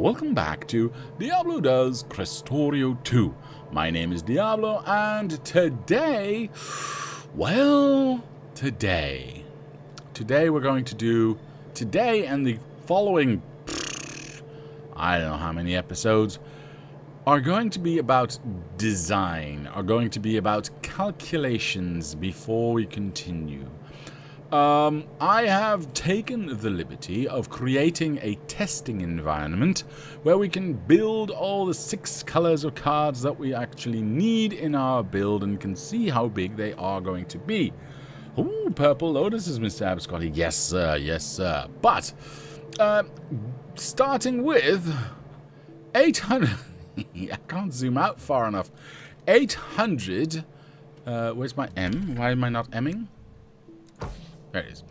welcome back to Diablo does Krastorio 2. My name is Diablo, and today, well, today we're going to do, today and the following, I don't know how many episodes, are going to be about design, are going to be about calculations before we continue. I have taken the liberty of creating a testing environment where we can build all the 6 colors of cards that we actually need in our build and can see how big they are going to be. Ooh, purple lotuses, Mr. Abscotty. Yes, sir. Yes, sir. But, starting with 800... I can't zoom out far enough. 800... where's my M? Why am I not M'ing? There it is.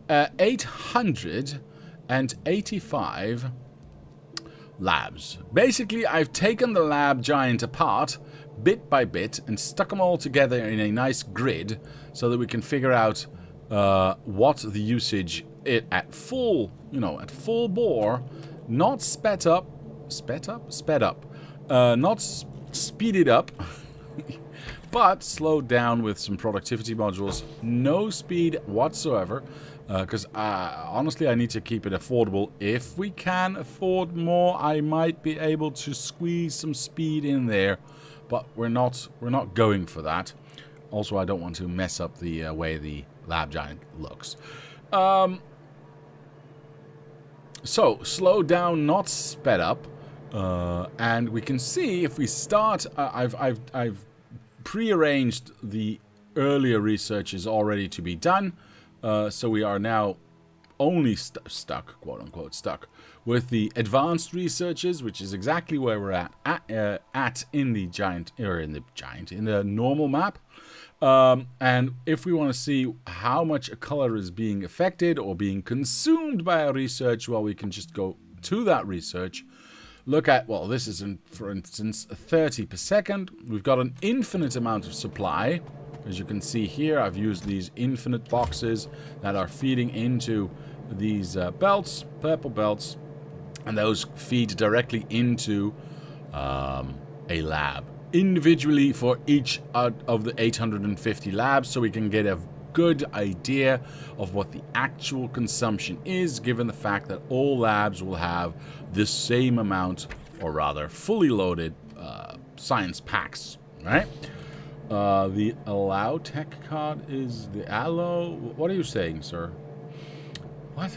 885 labs. Basically, I've taken the lab giant apart, bit by bit, and stuck them all together in a nice grid so that we can figure out what the usage at full, at full bore, not sped up, not speeded up, but slowed down with some productivity modules. No speed whatsoever, because honestly I need to keep it affordable. If we can afford more, I might be able to squeeze some speed in there, but we're not going for that. Also, I don't want to mess up the way the lab giant looks. So slow down, not sped up, and we can see if we start. I've prearranged the earlier researches already to be done, so we are now only stuck, quote unquote stuck, with the advanced researches, which is exactly where we're at in the giant, or in the normal map. And if we want to see how much a color is being affected or being consumed by a research, well, we can just go to that research. Look at, well, this is, for instance, 30 per second. We've got an infinite amount of supply. As you can see here, I've used these infinite boxes that are feeding into these belts, purple belts, and those feed directly into a lab. Individually for each out of the 850 labs, so we can get a good idea of what the actual consumption is, given the fact that all labs will have the same amount, or rather fully loaded science packs, right? The allow tech card is the allo. What are you saying, sir? What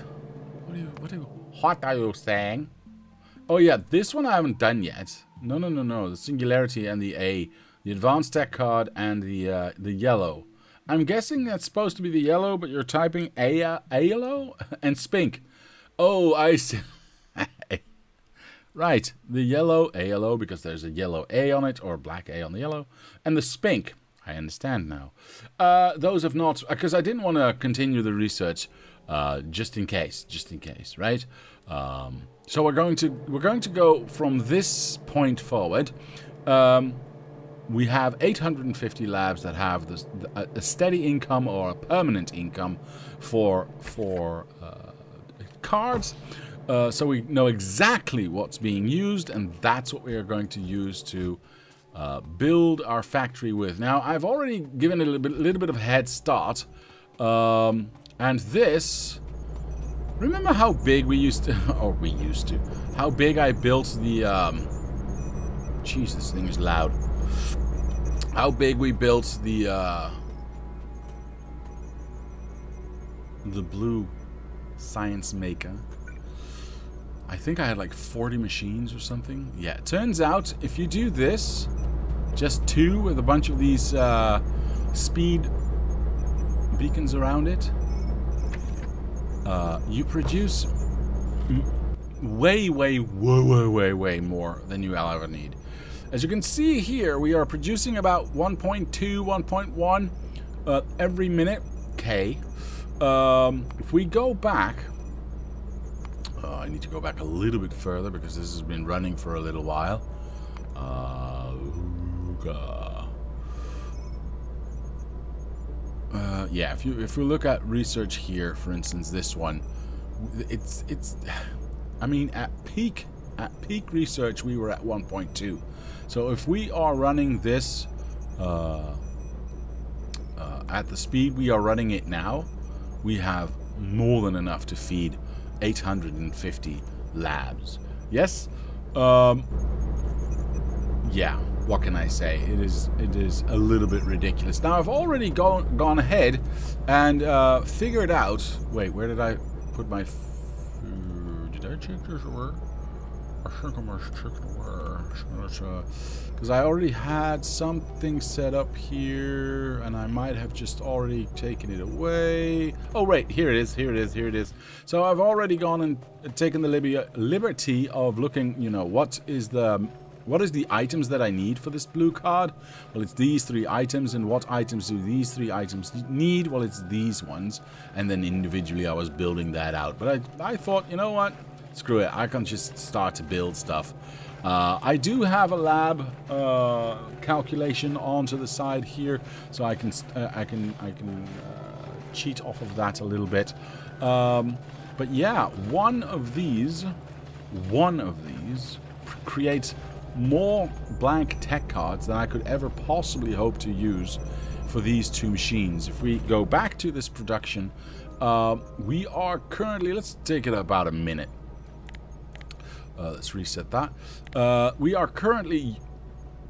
are you saying? Oh yeah, this one I haven't done yet. No. The singularity and the advanced tech card and the yellow. I'm guessing that's supposed to be the yellow, but you're typing yellow and spink. Oh, I see. Right, the yellow ALO, because there's a yellow A on it, or black A on the yellow, and the spink. I understand now. Those have not, because I didn't want to continue the research, just in case, right? So we're going to go from this point forward. We have 850 labs that have a steady income or a permanent income for cards. So we know exactly what's being used, and that's what we are going to use to build our factory with. Now, I've already given it a little bit of a head start, and this. Remember how big we used to, how big I built the. Jeez, this thing is loud. How big we built the blue science maker. I think I had like 40 machines or something. Yeah, it turns out if you do this, just 2 with a bunch of these speed beacons around it, you produce way more than you ever need. As you can see here, we are producing about 1.2, 1.1 every minute. Okay. If we go back, I need to go back a little bit further because this has been running for a little while. Yeah, if we look at research here, for instance, this one, it's. I mean, at peak at peak research, we were at 1.2. So if we are running this at the speed we are running it now, we have more than enough to feed 850 labs. Yes? Yeah, what can I say? It is a little bit ridiculous. Now, I've already gone ahead and figured out... Wait, where did I put my... Did I check this or I think I must check where... Because I already had something set up here, and I might have just already taken it away. Oh, right, here it is, here it is, here it is. So I've already gone and taken the liberty of looking, you know, what is the items that I need for this blue card? Well, it's these 3 items, and what items do these 3 items need? Well, it's these ones, and then individually I was building that out. But I thought, you know what? Screw it, I can just start to build stuff. I do have a lab calculation onto the side here, so I can cheat off of that a little bit. But yeah, one of these creates more blank tech cards than I could ever possibly hope to use for these 2 machines. If we go back to this production, we are currently, let's take it about a minute. Let's reset that. We are currently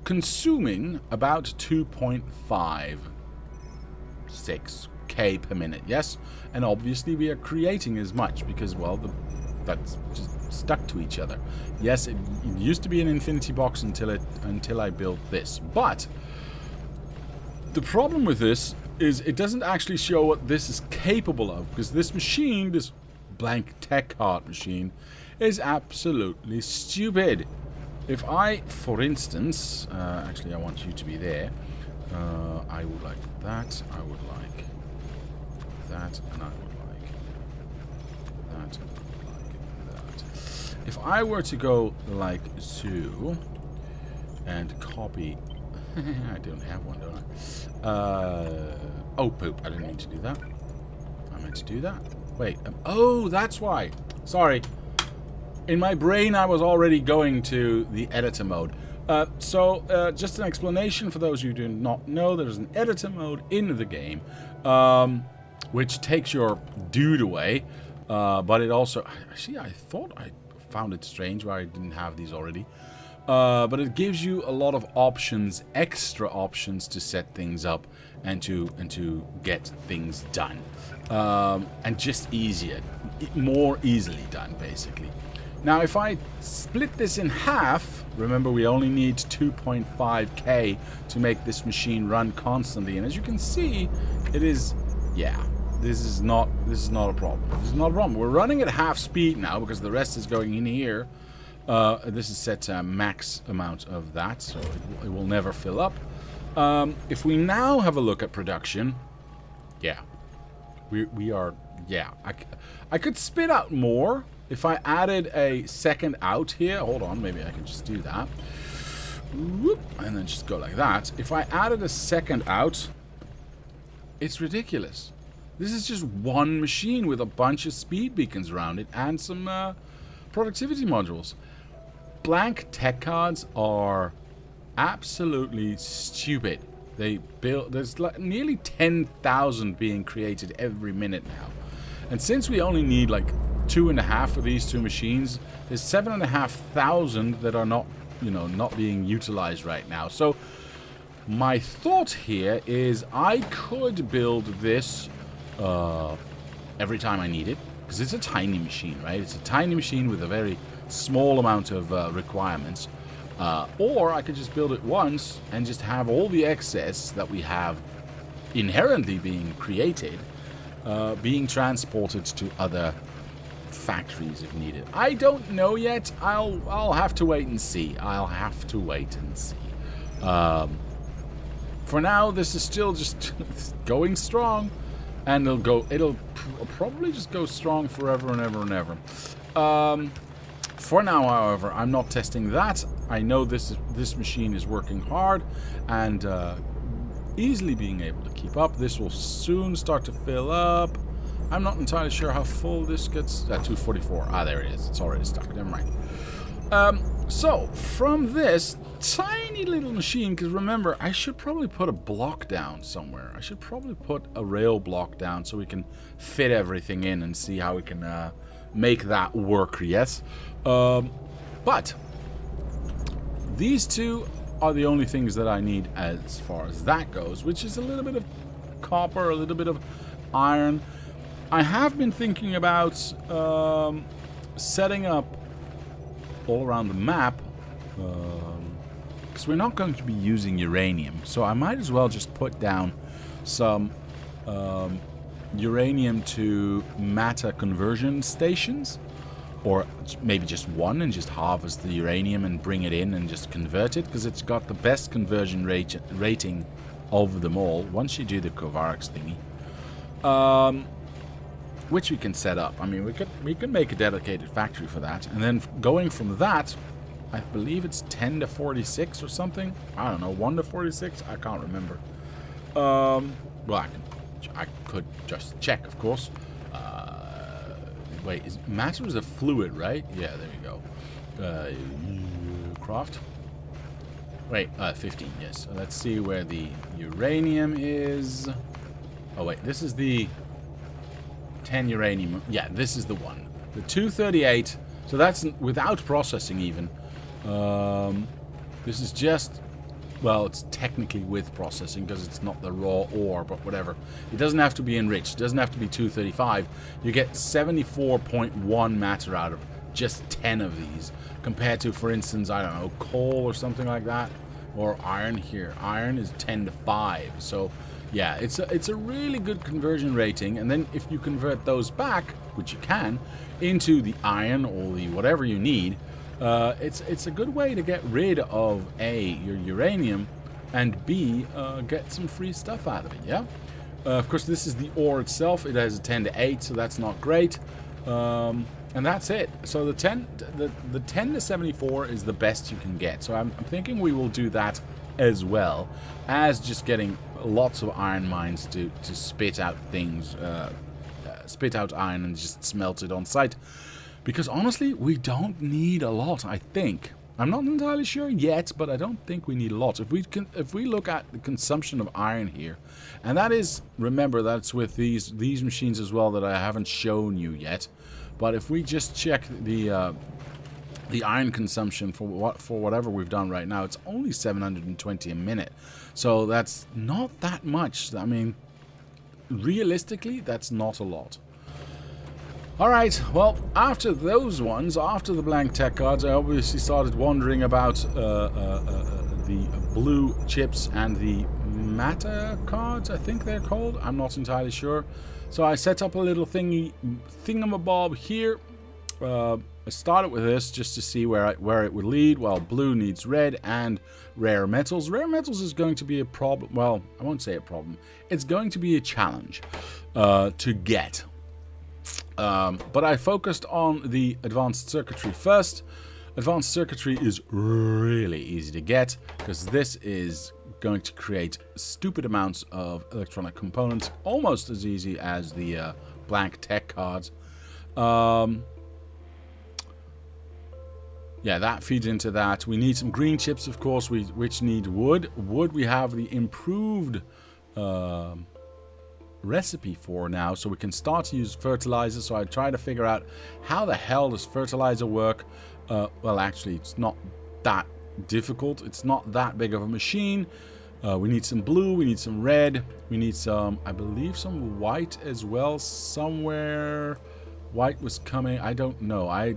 consuming about 2.56k per minute, yes? And obviously we are creating as much because, well, that's just stuck to each other. Yes, it used to be an infinity box until I built this. But the problem with this is it doesn't actually show what this is capable of, because this machine, this blank tech card machine, is absolutely stupid. If I, for instance, actually I want you to be there. I would like that, I would like that, and I would like that, and I would like that. If I were to go like so, and copy... I don't have one, don't I? Oh, poop, I didn't mean to do that. I meant to do that. Wait, oh, that's why. Sorry. In my brain, I was already going to the editor mode. Just an explanation for those who do not know, there's an editor mode in the game, which takes your dude away, but it also... Actually, I thought I found it strange why I didn't have these already. But it gives you a lot of options, extra options to set things up and to get things done. And just easier, more easily done, basically. Now, if I split this in half, remember we only need 2.5k to make this machine run constantly, and as you can see, it is, yeah, this is not a problem. This is not a problem. We're running at half speed now because the rest is going in here. This is set to max amount of that, so it will never fill up. If we now have a look at production, yeah, we are, yeah, I could spit out more. If I added a second out here, hold on, maybe I can just do that. Whoop, and then just go like that. If I added a second out, it's ridiculous. This is just one machine with a bunch of speed beacons around it and some productivity modules. Blank tech cards are absolutely stupid. There's like nearly 10,000 being created every minute now. And since we only need like 2.5 for these 2 machines, there's 7,500 that are not, you know, not being utilized right now. So my thought here is I could build this every time I need it, because it's a tiny machine, right? It's a tiny machine with a very small amount of requirements. Or I could just build it once and just have all the excess that we have inherently being created being transported to other factories if needed. I don't know yet. I'll have to wait and see. I'll have to wait and see. For now, this is still just going strong, and it'll probably just go strong forever and ever and ever. For now, however, I'm not testing that. I know this machine is working hard and easily being able to keep up. This will soon start to fill up. I'm not entirely sure how full this gets. 244. Ah, there it is. It's already stuck. Never mind. So from this tiny little machine, because remember, I should probably put a block down somewhere. I should probably put a rail block down so we can fit everything in and see how we can make that work, yes? But these two are the only things that I need as far as that goes, which is a little bit of copper, a little bit of iron. I have been thinking about setting up all around the map, because we're not going to be using uranium, so I might as well just put down some uranium to matter conversion stations, or maybe just one and just harvest the uranium and bring it in and just convert it, because it's got the best conversion rating of them all once you do the Kovarex thingy, which we can set up. I mean, we could make a dedicated factory for that, and then going from that, I believe it's 10 to 46 or something. I don't know, 1 to 46. I can't remember. Well, I could just check, of course. Wait, matter is a fluid, right? Yeah, there you go. Craft. Wait, 15, yes. So let's see where the uranium is. Oh, wait, this is the 10 uranium. Yeah, this is the one. The 238. So that's without processing even. This is just... Well, it's technically with processing because it's not the raw ore, but whatever. It doesn't have to be enriched. It doesn't have to be 235. You get 74.1 matter out of just 10 of these, compared to, for instance, I don't know, coal or something like that, or iron here. Iron is 10 to 5. So, yeah, it's a really good conversion rating. And then if you convert those back, which you can, into the iron or the whatever you need, it's a good way to get rid of A, your uranium, and B, get some free stuff out of it, yeah? Of course, this is the ore itself. It has a 10 to 8, so that's not great. And that's it. So the 10 to 74 is the best you can get. So I'm thinking we will do that as well as just getting lots of iron mines to spit out things, spit out iron and just smelt it on site. Because honestly, we don't need a lot, I think. I'm not entirely sure yet, but I don't think we need a lot. If we look at the consumption of iron here, and that is, remember, that's with these machines as well that I haven't shown you yet. But if we just check the iron consumption for whatever we've done right now, it's only 720 a minute. So that's not that much. I mean, realistically, that's not a lot. Alright, well, after those ones, after the blank tech cards, I obviously started wondering about the blue chips and the matter cards, I think they're called. I'm not entirely sure. So I set up a little thingamabob here. I started with this just to see where it would lead. Well, blue needs red and rare metals. Rare metals is going to be a problem. Well, I won't say a problem. It's going to be a challenge to get. But I focused on the advanced circuitry first. Advanced circuitry is really easy to get because this is going to create stupid amounts of electronic components, almost as easy as the blank tech cards. Yeah, that feeds into that. We need some green chips, of course, which need wood. Wood we have the improved recipe for now, so we can start to use fertilizer. So I try to figure out how the hell does fertilizer work. Well, actually, it's not that difficult. It's not that big of a machine. We need some blue, we need some red, we need some, I believe, some white as well somewhere. White was coming, I don't know. I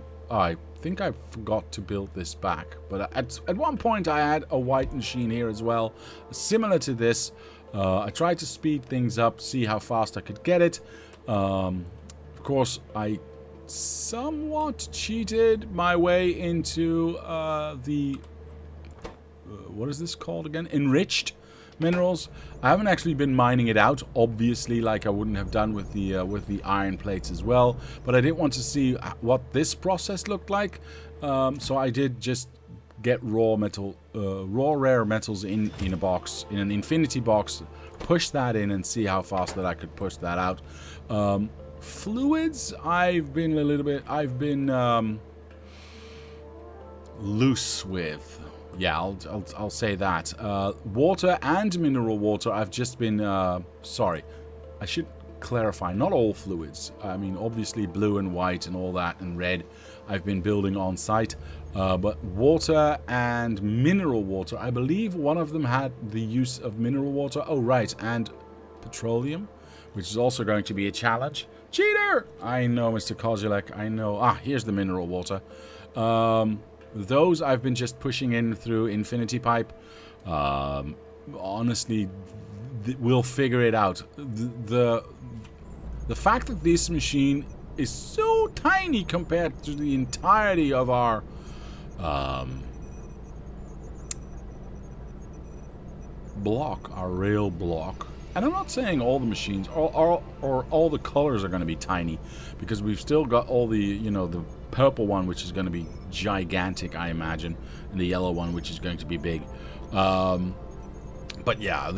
think I forgot to build this back, but at one point I had a white machine here as well, similar to this. I tried to speed things up, see how fast I could get it. Of course, I somewhat cheated my way into the what is this called again? Enriched minerals. I haven't actually been mining it out, obviously, like I wouldn't have done with the iron plates as well. But I did want to see what this process looked like, so I did just get raw rare metals in a box, in an infinity box, push that in and see how fast that I could push that out. Fluids, I've been loose with. Yeah, I'll say that. Water and mineral water, I've just been... sorry, I should clarify, not all fluids. I mean, obviously blue and white and all that and red I've been building on site. But water and mineral water, I believe one of them had the use of mineral water. Oh, right, and petroleum, which is also going to be a challenge. Cheater! I know, Mr. Kozulek, I know. Ah, here's the mineral water. Those I've been just pushing in through Infinity Pipe. Honestly, we'll figure it out. The fact that this machine is so tiny compared to the entirety of our block, our rail block. And I'm not saying all the machines or all the colors are going to be tiny, because we've still got all the, you know, the purple one, which is going to be gigantic, I imagine, and the yellow one, which is going to be big. But yeah,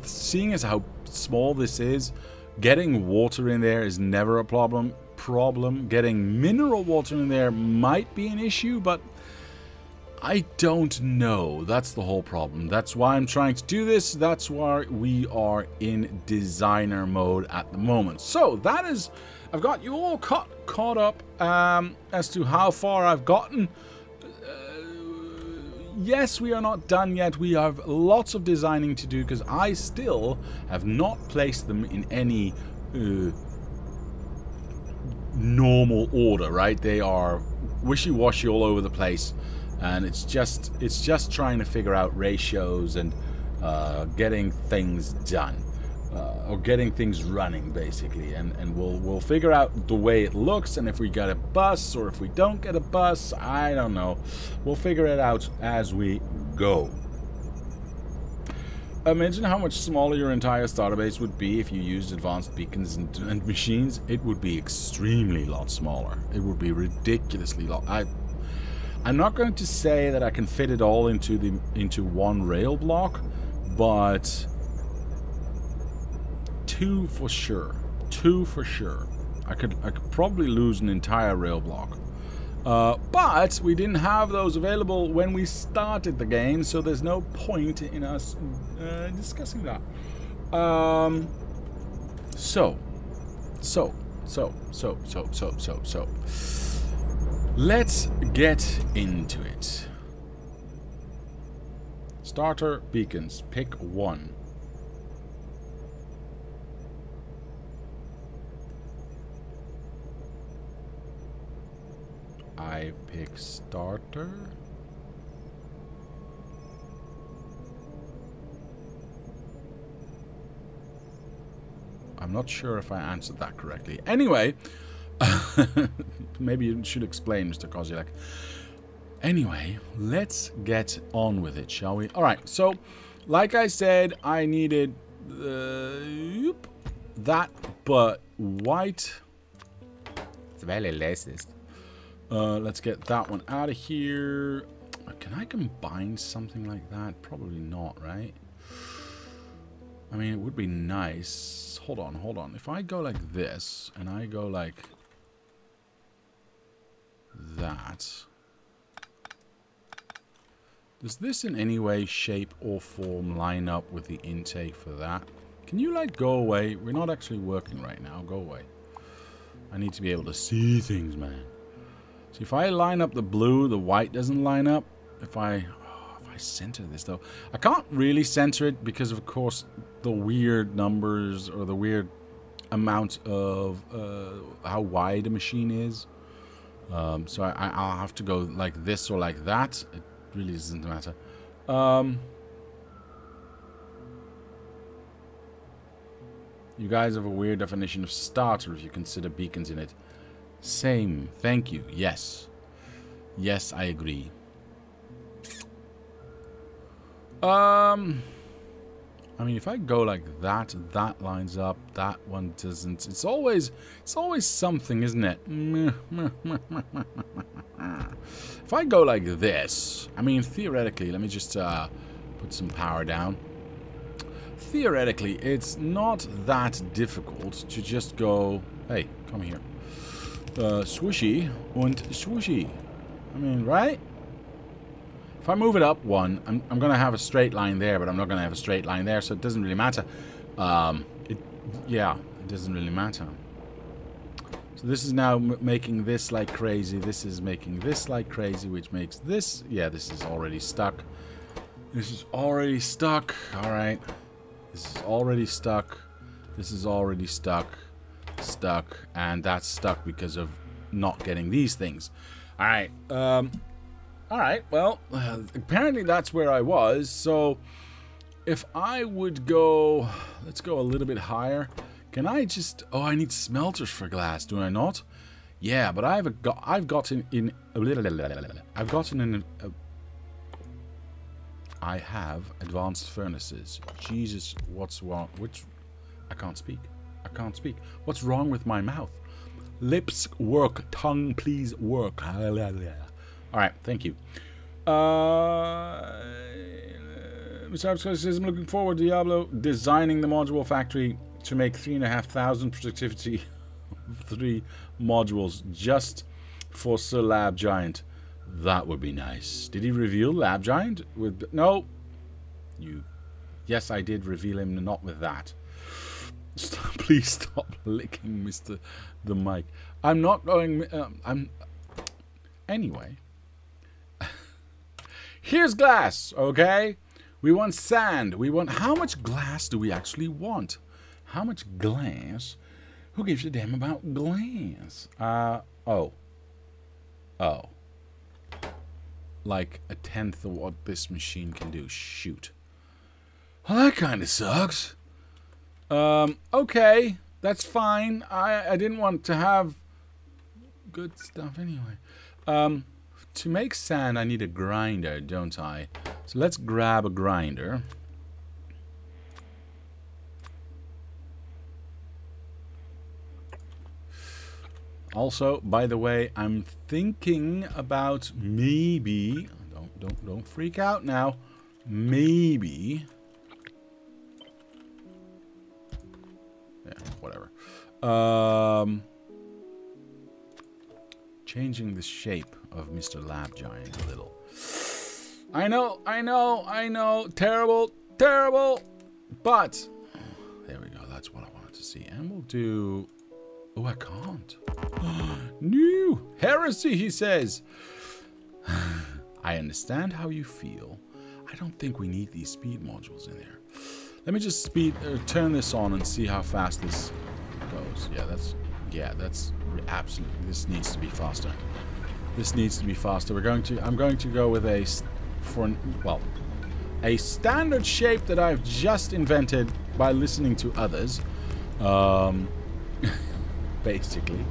seeing as how small this is, getting water in there is never a problem. Getting mineral water in there might be an issue, but I don't know. That's the whole problem. That's why I'm trying to do this. That's why we are in designer mode at the moment. So that is, I've got you all caught up as to how far I've gotten. Yes, we are not done yet. We have lots of designing to do, because I still have not placed them in any normal order, right? They are wishy-washy all over the place, and it's just trying to figure out ratios and getting things done, or getting things running, basically, and we'll figure out the way it looks, and if we get a bus or if we don't get a bus, I don't know. We'll figure it out as we go. Imagine how much smaller your entire starter base would be if you used advanced beacons and machines. It would be extremely lot smaller. It would be ridiculously lot. I'm not going to say that I can fit it all into one rail block, but two for sure. I could probably lose an entire rail block. But we didn't have those available when we started the game, so there's no point in us discussing that. So. Let's get into it. Starter beacons. Pick one. I pick starter. I'm not sure if I answered that correctly. Anyway, maybe you should explain, Mr. Kozulek. Anyway, let's get on with it, shall we? Alright, so, like I said, I needed that, but white. It's very latest. Let's get that one out of here. Can I combine something like that? Probably not, right? I mean, it would be nice. Hold on. If I go like this, and I go like that, does this in any way, shape, or form line up with the intake for that? Can you, like, go away? We're not actually working right now. Go away. I need to be able to see things, man. So if I line up the blue, the white doesn't line up. If I center this, though, I can't really center it because, of course, the weird numbers or the weird amount of how wide a machine is. So I'll have to go like this or like that. It really doesn't matter. You guys have a weird definition of starter if you consider beacons in it. Same. Thank you. Yes. Yes, I agree. I mean, if I go like that, that lines up, that one doesn't. It's always something, isn't it? If I go like this, I mean, theoretically, let me just put some power down. Theoretically, it's not that difficult to just go, hey, come here. Swooshy and swooshy. I mean, right? If I move it up one, I'm going to have a straight line there, but I'm not going to have a straight line there, so it doesn't really matter. Yeah, it doesn't really matter. So this is now making this like crazy. This is making this like crazy, which makes this... Yeah, this is already stuck. This is already stuck. All right. This is already stuck. This is already stuck. Stuck. And that's stuck because of not getting these things. All right. All right. Well, apparently that's where I was. So if I would go... Let's go a little bit higher. Can I just... Oh, I need smelters for glass, do I not? Yeah, but I've gotten in... I have advanced furnaces. Jesus, what's wrong? I can't speak. I can't speak. What's wrong with my mouth? Lips work. Tongue, please work. Alright, thank you. Mr. says, I'm looking forward to Diablo designing the module factory to make 3,500 productivity of 3 modules just for Sir Lab Giant. That would be nice. Did he reveal Lab Giant? No. You. Yes, I did reveal him, not with that. Please stop licking the mic. I'm not going... Anyway. Here's glass, okay? We want sand. We want... How much glass do we actually want? How much glass? Who gives a damn about glass? Oh. Like a 1/10 of what this machine can do. Shoot. Well, that kind of sucks. Okay. That's fine. I didn't want to have good stuff anyway. To make sand, I need a grinder, don't I? So let's grab a grinder. Also, by the way, I'm thinking about maybe... Don't freak out now. Maybe... Yeah, whatever. Changing the shape of Mr. Lab Giant a little. I know. Terrible. But... There we go. That's what I wanted to see. And we'll do... Oh, I can't. No! Heresy, he says. I understand how you feel. I don't think we need these speed modules in there. Let me just turn this on and see how fast this goes. Yeah, that's absolutely... This needs to be faster. This needs to be faster. I'm going to go with a standard shape that I've just invented by listening to others. Basically.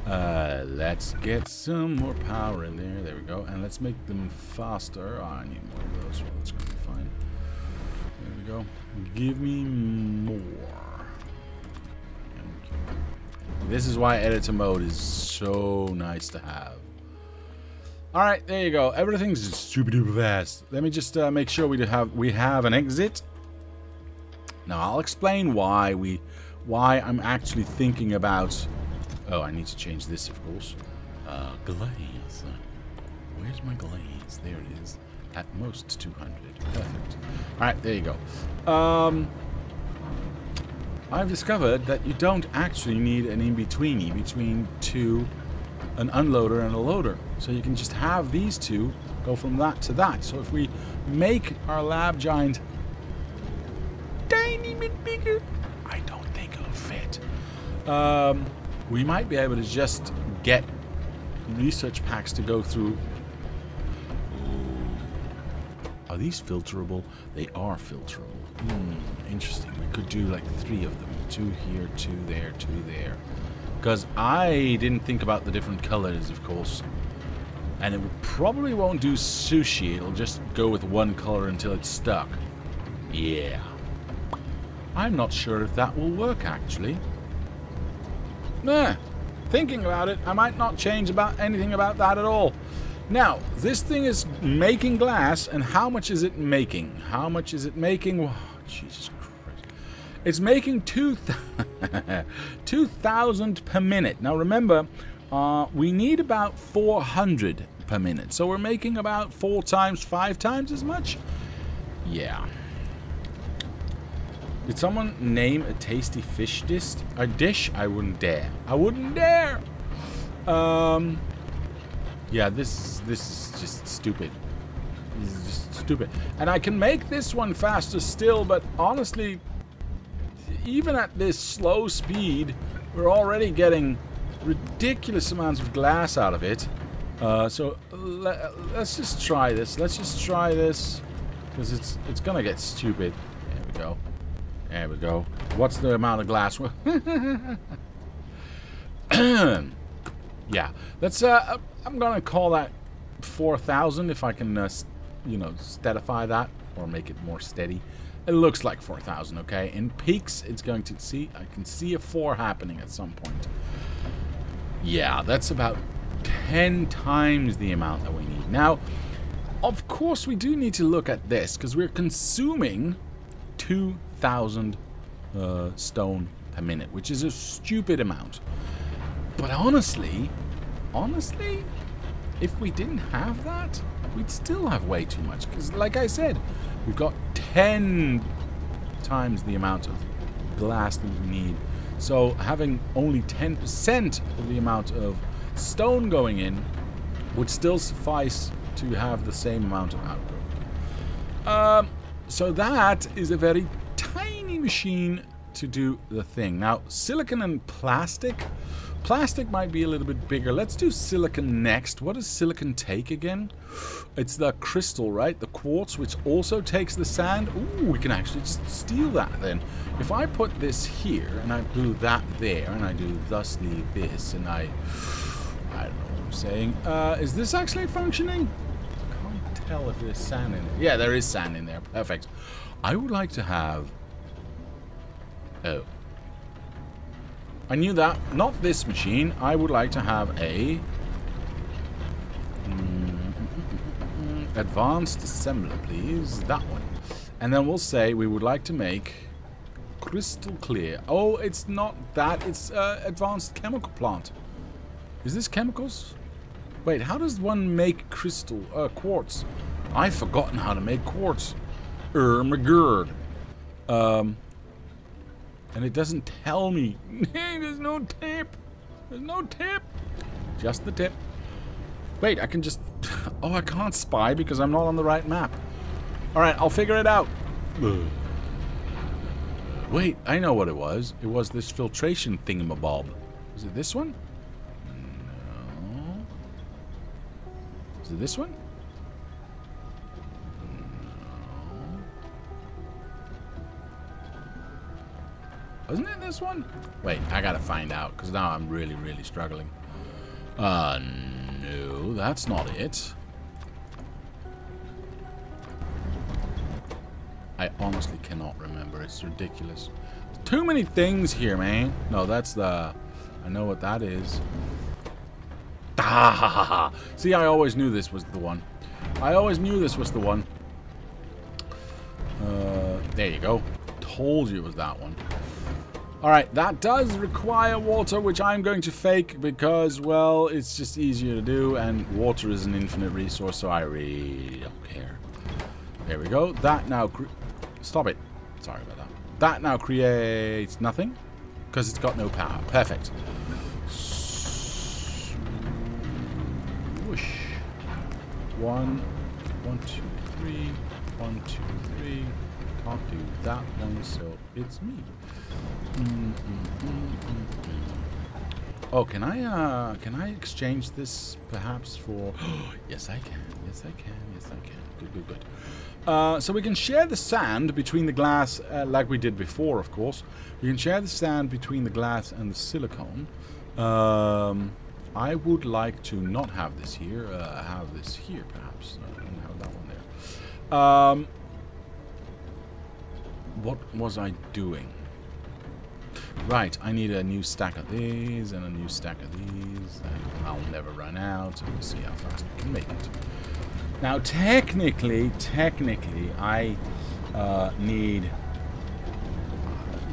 Let's get some more power in there. There we go. And let's make them faster. Oh, I need more of those. Well, that's going to be fine. There we go. Give me more. This is why editor mode is so nice to have. Alright, there you go. Everything's super duper fast. Let me just make sure we have an exit. Now I'll explain why I'm actually thinking about... Oh, I need to change this, of course. Glaze. Where's my glaze? There it is. At most 200. Perfect. Alright, there you go. I've discovered that you don't actually need an in-betweenie between an unloader and a loader. So you can just have these two go from that to that. So if we make our Lab Giant tiny bit bigger, I don't think it'll fit. We might be able to just get research packs to go through. Ooh. Are these filterable? They are filterable. Interesting. We could do like 3 of them. 2 here, 2 there, 2 there. Because I didn't think about the different colors, of course. And it probably won't do sushi. It'll just go with one color until it's stuck. Yeah. I'm not sure if that will work, actually. Nah. Thinking about it, I might not change anything about that at all. Now, this thing is making glass, and how much is it making? How much is it making? Oh, Jesus Christ. It's making 2,000 per minute. Now remember, we need about 400 per minute. So we're making about 4 times, 5 times as much? Yeah. Did someone name a tasty fish dish? A dish? I wouldn't dare. I wouldn't dare! Yeah, this is just stupid. This is just stupid. And I can make this one faster still, but honestly, even at this slow speed, we're already getting ridiculous amounts of glass out of it. So let's just try this. Let's just try this, because it's gonna get stupid. There we go. There we go. What's the amount of glass? Yeah. Let's. I'm gonna call that 4,000 if I can, you know, steadify that or make it more steady. It looks like 4,000, okay? In peaks, it's going to see. I can see a 4 happening at some point. Yeah, that's about 10 times the amount that we need. Now, of course, we do need to look at this because we're consuming 2,000 stone per minute, which is a stupid amount. But honestly, if we didn't have that, we'd still have way too much. Because, like I said, we've got 10 times the amount of glass that we need. So having only 10% of the amount of stone going in would still suffice to have the same amount of output. So that is a very tiny machine to do the thing. Now, silicon and plastic. Plastic might be a little bit bigger. Let's do silicon next. What does silicon take again? It's the crystal, right? The quartz, which also takes the sand. Ooh, we can actually just steal that then. If I put this here, and I do that there, and I do thusly this, and I don't know what I'm saying. Is this actually functioning? I can't tell if there's sand in there. Yeah, there is sand in there. Perfect. I would like to have... Oh. I knew that. Not this machine. I would like to have a... advanced assembler, please. That one. And then we'll say we would like to make crystal clear. Oh, it's not that. It's advanced chemical plant. Is this chemicals? Wait, how does one make crystal quartz? I've forgotten how to make quartz. My god. And it doesn't tell me. There's no tip. There's no tip. Just the tip. Wait, I can just... Oh, I can't spy because I'm not on the right map. Alright, I'll figure it out. Wait, I know what it was. It was this filtration thingamabob. Is it this one? No. Is it this one? Wasn't it this one? Wait, I gotta find out, because now I'm really, really struggling. No, that's not it. I honestly cannot remember. It's ridiculous. Too many things here, man. No, that's the... I know what that is. Ah, see, I always knew this was the one. I always knew this was the one. There you go. Told you it was that one. Alright, that does require water, which I'm going to fake because, well, it's just easier to do, and water is an infinite resource, so I really don't care. There we go. That now... Stop it. Sorry about that. That now creates nothing, because it's got no power. Perfect. Whoosh. 1, 2, 3. 1, 2, 3. Can't do that one, so it's me. Oh, can I exchange this perhaps for... Yes, I can. Yes, I can. Yes, I can. Good, good, good. So we can share the sand between the glass, like we did before, of course. We can share the sand between the glass and the silicone. I would like to not have this here. Have this here, perhaps. I don't have that one there. What was I doing? Right, I need a new stack of these and a new stack of these, and I'll never run out. We'll see how fast we can make it. Now, technically, I need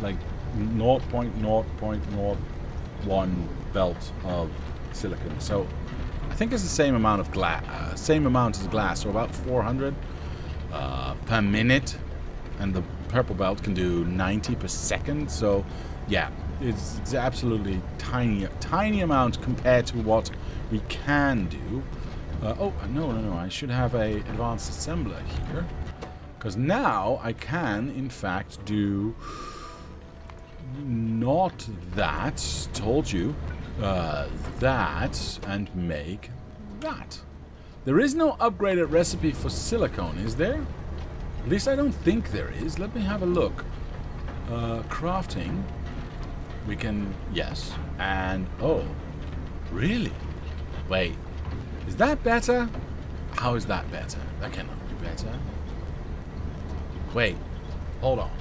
like 0.0.01 belt of silicon. So I think it's the same amount of glass, same amount as glass, so about 400 per minute, and the purple belt can do 90 per second. So yeah, it's absolutely tiny amount compared to what we can do. Oh no, I should have a advanced assembler here, because now I can in fact do not that, told you, that, and make that. There is no upgraded recipe for silicone, is there? At least I don't think there is. Let me have a look. Crafting. We can, yes. And, oh, really? Wait, is that better? How is that better? That cannot be better. Wait, hold on.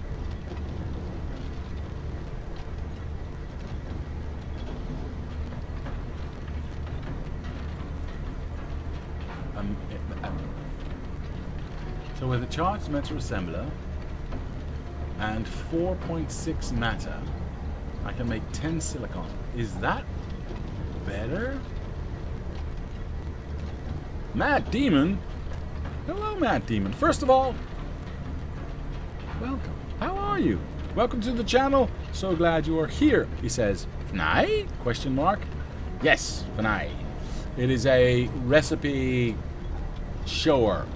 So with a charged metal assembler and 4.6 matter, I can make 10 silicon. Is that better? Mad Demon? Hello, Mad Demon. First of all, welcome. How are you? Welcome to the channel. So glad you are here. He says, FNEI? Question mark. Yes, FNEI. It is a recipe shower.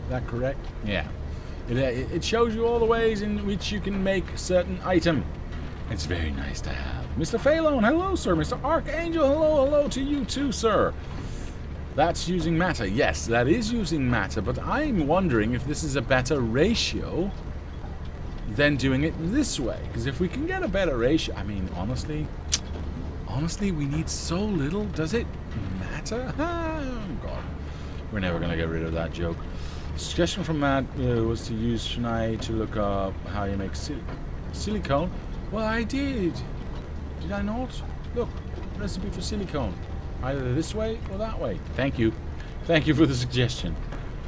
Is that correct? Yeah. It shows you all the ways in which you can make a certain item. It's very nice to have. Mr. Phalone, hello, sir. Mr. Archangel, hello to you too, sir. That's using matter. Yes, that is using matter, but I'm wondering if this is a better ratio than doing it this way. Because if we can get a better ratio, I mean, honestly, we need so little. Does it matter? Oh, God. We're never going to get rid of that joke. Suggestion from Matt was to use FNEI to look up how you make silicone. Well, I did. Did I not? Look, recipe for silicone. Either this way or that way. Thank you. Thank you for the suggestion.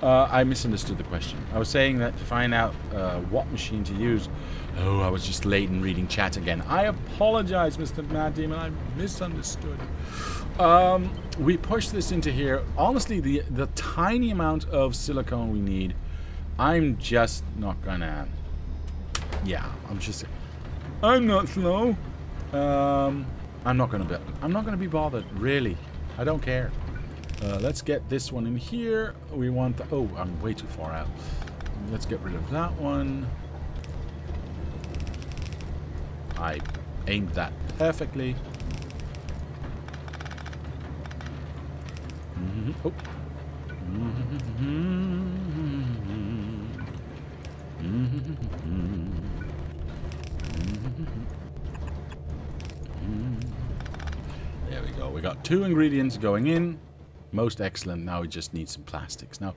I misunderstood the question. I was saying that to find out what machine to use. Oh, I was just late in reading chat again. I apologize, Mr. Mad Demon. I misunderstood. We push this into here. Honestly, the tiny amount of silicone we need, I'm just not gonna... Yeah, I'm not slow. I'm not gonna be bothered, really. I don't care. Let's get this one in here. We want the... Oh, I'm way too far out. Let's get rid of that one. I aimed that perfectly. Oh. There we go. We got 2 ingredients going in. Most excellent. Now we just need some plastics. Now,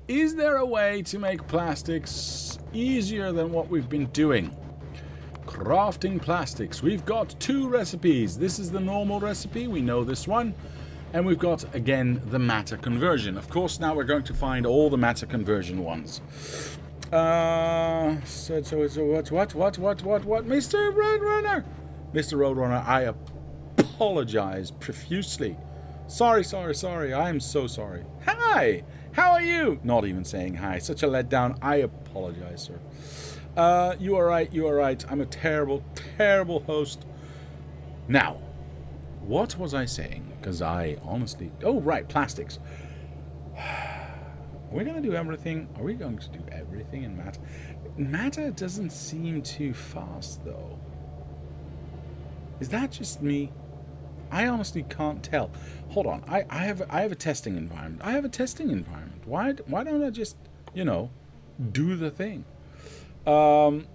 is there a way to make plastics easier than what we've been doing? Crafting plastics. We've got 2 recipes. This is the normal recipe. We know this one. And we've got, again, the matter conversion. Of course, now we're going to find all the matter conversion ones. So what? Mr. Roadrunner! Mr. Roadrunner, I apologize profusely. Sorry. I am so sorry. Hi! How are you? Not even saying hi. Such a letdown. I apologize, sir. You are right. I'm a terrible host. Now, what was I saying? Because I honestly... Oh, right, plastics. Are we going to do everything? Are we going to do everything in matter? Matter doesn't seem too fast, though. Is that just me? I honestly can't tell. Hold on. I have a testing environment. Why don't I just, you know, do the thing? The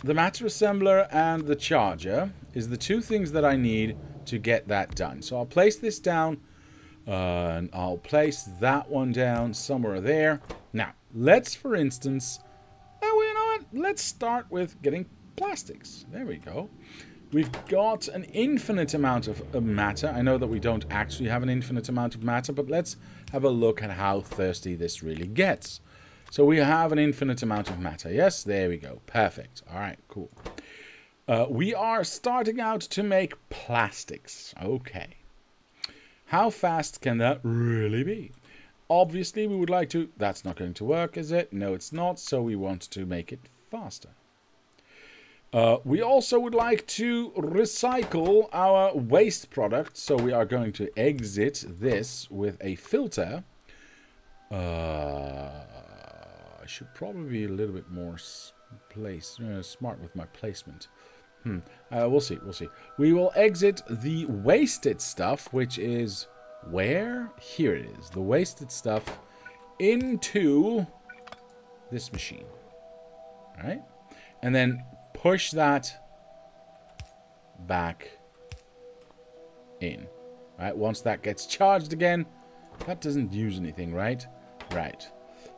matter assembler and the charger is the 2 things that I need to get that done. So I'll place this down, and I'll place that one down somewhere there. Now, let's, for instance, oh, you know what? Let's start with getting plastics. There we go. We've got an infinite amount of matter. I know that we don't actually have an infinite amount of matter, but let's have a look at how thirsty this really gets. So we have an infinite amount of matter. Yes, there we go. Perfect. All right, cool. We are starting out to make plastics. Okay. How fast can that really be? Obviously, we would like to... That's not going to work, is it? No, it's not. So we want to make it faster. We also would like to recycle our waste product. So we are going to exit this with a filter. I should probably be a little bit more smart with my placement. We'll see. We'll see. We will exit the wasted stuff, which is... Where? Here it is. The wasted stuff into this machine. All right? And then push that back in. All right? Once that gets charged again, that doesn't use anything, right? Right.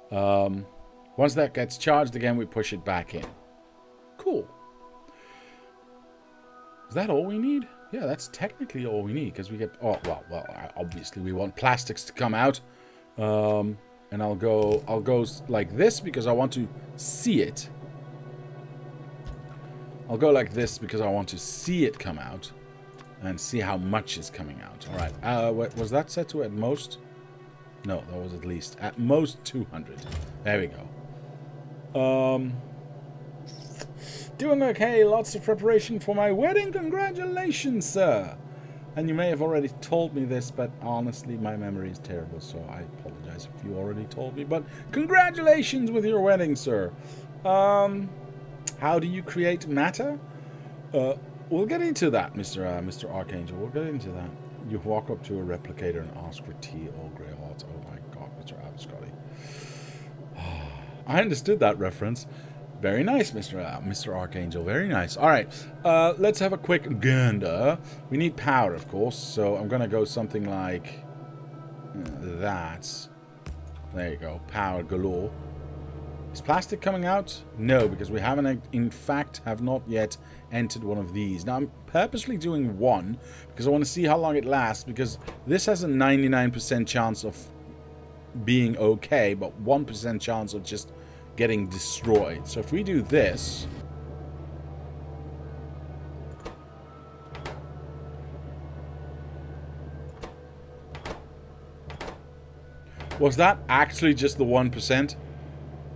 Once that gets charged again, we push it back in. Cool. Is that all we need? Yeah, that's technically all we need, because we get... Oh, well, obviously we want plastics to come out. And I'll go like this, because I want to see it. I'll go like this, because I want to see it come out. And see how much is coming out. Alright, was that set to at most? No, that was at least. At most 200. There we go. Doing okay, lots of preparation for my wedding. Congratulations, sir. And you may have already told me this, but honestly, my memory is terrible, so I apologize if you already told me. But congratulations with your wedding, sir. How do you create matter? We'll get into that, Mr. Archangel. We'll get into that. You walk up to a replicator and ask for tea, all grey hot. Oh my god, Mr. Abscotty. I understood that reference. Very nice, Mr. Archangel. Very nice. All right, let's have a quick gander. We need power, of course, so I'm going to go something like that. There you go. Power galore. Is plastic coming out? No, because we haven't, in fact, have not yet entered one of these. Now, I'm purposely doing one because I want to see how long it lasts, because this has a 99% chance of being okay, but 1% chance of just getting destroyed. So if we do this, was that actually just the 1%?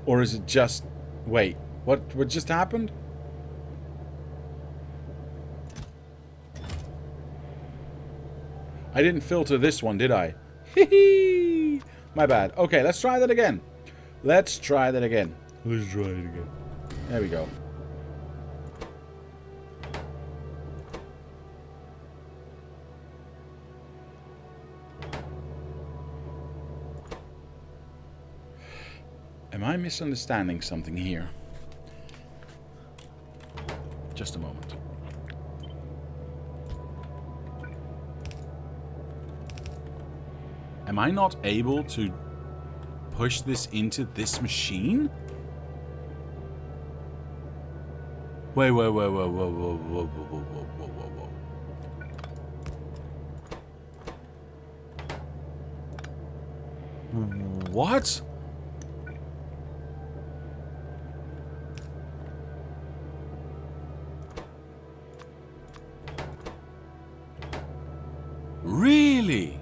Or is it just... Wait, what just happened? I didn't filter this one, did I? Hee. My bad. Okay, let's try that again. Let's try that again. Let's try it again. There we go. Am I misunderstanding something here? Just a moment. Am I not able to push this into this machine? Wait, whoa, whoa, whoa, whoa, whoa, whoa, whoa, whoa, whoa, whoa. What? Really?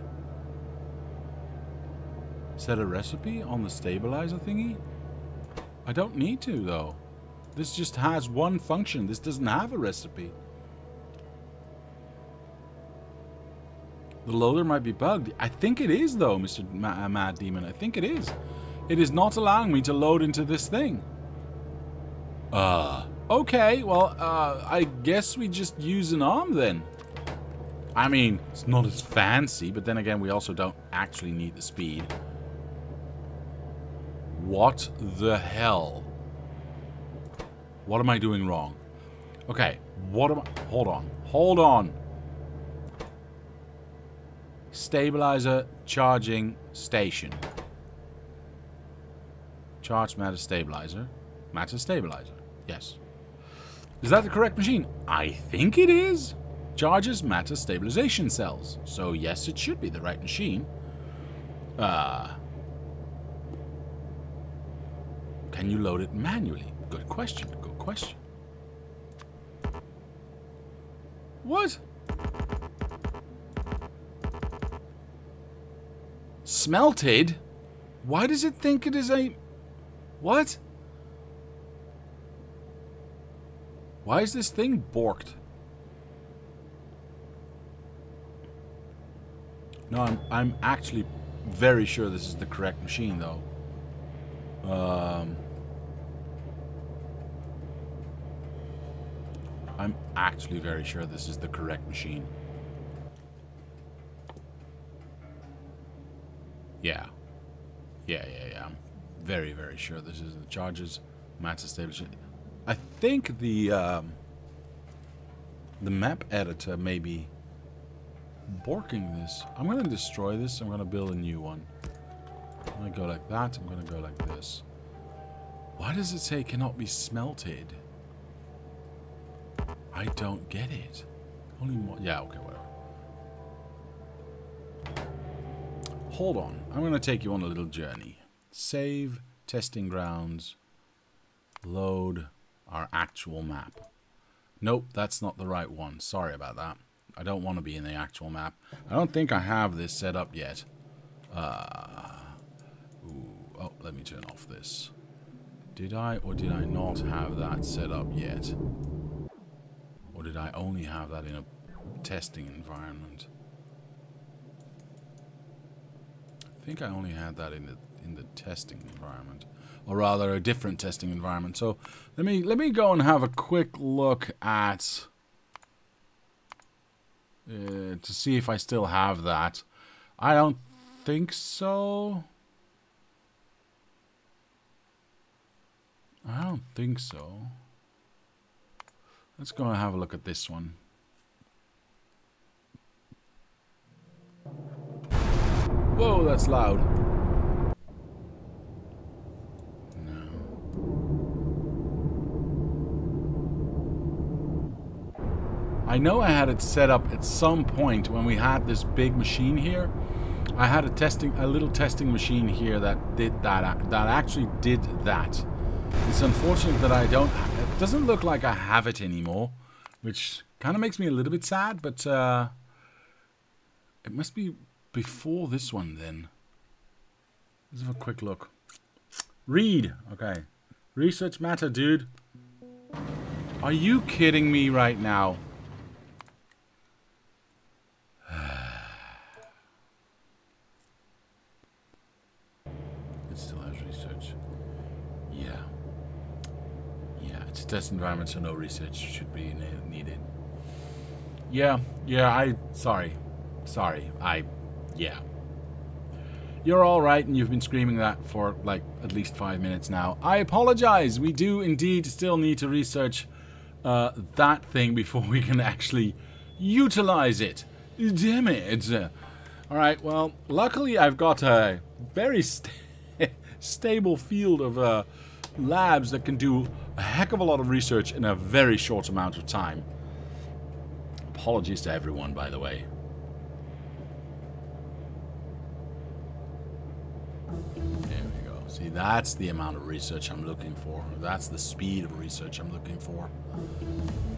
Set a recipe on the stabilizer thingy? I don't need to, though. This just has one function. This doesn't have a recipe. The loader might be bugged. I think it is, though, Mr. Mad Demon. I think it is. It is not allowing me to load into this thing. Okay, well, I guess we just use an arm, then. I mean, it's not as fancy, but then again, we also don't actually need the speed. What the hell? What am I doing wrong? Okay, what am I... Hold on. Hold on. Stabilizer charging station. Charge matter stabilizer. Matter stabilizer. Yes. Is that the correct machine? I think it is. Charges matter stabilization cells. So yes, it should be the right machine. Can you load it manually? Good question. Good question. What? Smelted? Why does it think it is a... What? Why is this thing borked? No, I'm actually very sure this is the correct machine, though. I'm actually very sure this is the correct machine. Yeah. Yeah. I'm very, very sure this is the charges. Matter stabilization. I think the map editor may be borking this. I'm going to destroy this. I'm going to build a new one. I'm going to go like that. I'm going to go like this. Why does it say cannot be smelted? I don't get it. Only more. Yeah, okay, whatever. Hold on. I'm going to take you on a little journey. Save, testing grounds, load our actual map. Nope, that's not the right one. Sorry about that. I don't want to be in the actual map. I don't think I have this set up yet. Oh, let me turn off this. Did I or did I not have that set up yet? Or did I only have that in a testing environment? I think I only had that in the testing environment, or rather a different testing environment. So let me go and have a quick look at to see if I still have that. I don't think so. I don't think so. Let's go and have a look at this one. Whoa, that's loud. No. I know I had it set up at some point when we had this big machine here. I had a little testing machine here that did that. That actually did that. It's unfortunate that I don't. It doesn't look like I have it anymore, which kind of makes me a little bit sad. But it must be before this one then. Let's have a quick look. Read. Okay. Research matter, dude. Are you kidding me right now? It still has research. Yeah. Yeah, it's a test environment, so no research should be needed. Yeah, sorry. Yeah. You're alright, and you've been screaming that for, like, at least 5 minutes now. I apologize. We do indeed still need to research that thing before we can actually utilize it. Damn it. Alright, well, luckily I've got a very stable field of labs that can do a heck of a lot of research in a very short amount of time. Apologies to everyone, by the way. There we go. See, that's the amount of research I'm looking for. That's the speed of research I'm looking for.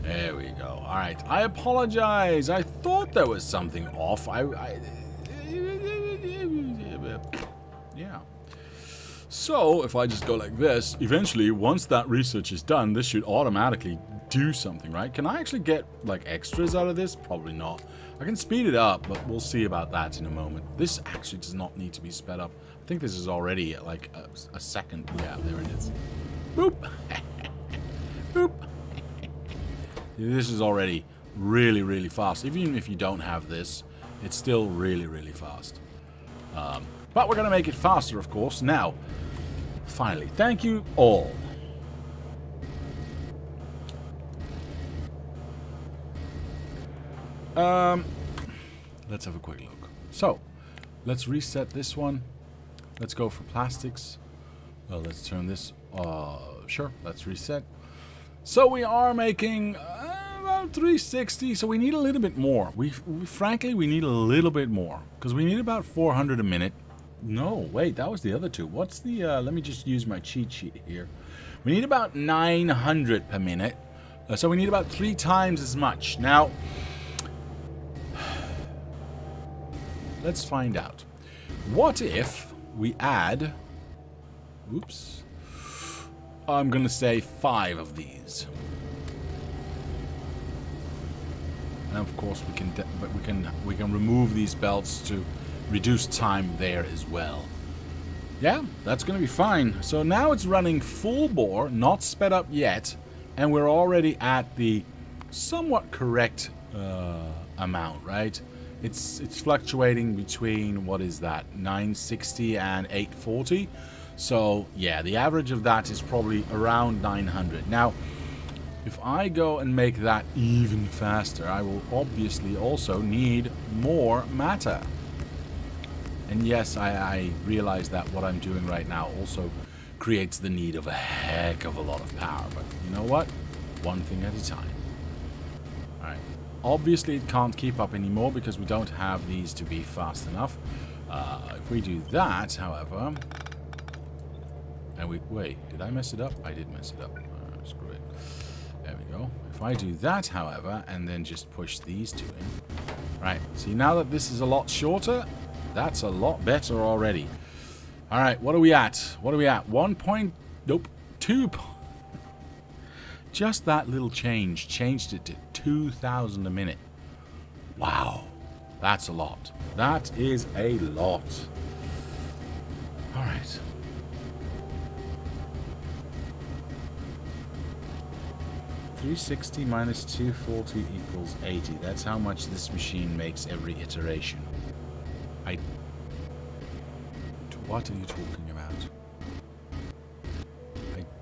There we go. Alright, I apologize. I thought there was something off. Yeah. So, if I just go like this, eventually, once that research is done, this should automatically do something, right? Can I actually get, like, extras out of this? Probably not. I can speed it up, but we'll see about that in a moment. This actually does not need to be sped up. I think this is already at, like, a second. Yeah, there it is. Boop. Boop. This is already really, really fast. Even if you don't have this, it's still really, really fast. But we're going to make it faster, of course. Now, finally, thank you all. Let's have a quick look. So, let's reset this one. Let's go for plastics. Well, let's turn this. Sure, let's reset. So we are making about 360. So we need a little bit more. Frankly, we need a little bit more because we need about 400 a minute. No, wait, that was the other two. What's the? Let me just use my cheat sheet here. We need about 900 per minute. So we need about 3 times as much. Now, let's find out. What if we add... Oops. I'm going to say 5 of these. And of course we can remove these belts to reduce time there as well. Yeah, that's going to be fine. So now it's running full bore, not sped up yet, and we're already at the somewhat correct amount, right? It's fluctuating between, what is that, 960 and 840. So yeah, the average of that is probably around 900. Now, if I go and make that even faster, I will obviously also need more matter. And yes, I realize that what I'm doing right now also creates the need of a heck of a lot of power. But you know what? One thing at a time. Alright. Obviously, it can't keep up anymore because we don't have these to be fast enough. If we do that, however... And wait, did I mess it up? I did mess it up. Screw it. There we go. If I do that, however, and then just push these two in. Right. See, now that this is a lot shorter... That's a lot better already. Alright, what are we at? What are we at? 1 point... Nope. 2... Just that little change changed it to 2,000 a minute. Wow. That's a lot. That is a lot. Alright. $360 minus $240 equals 80. That's how much this machine makes every iteration. What are you talking about?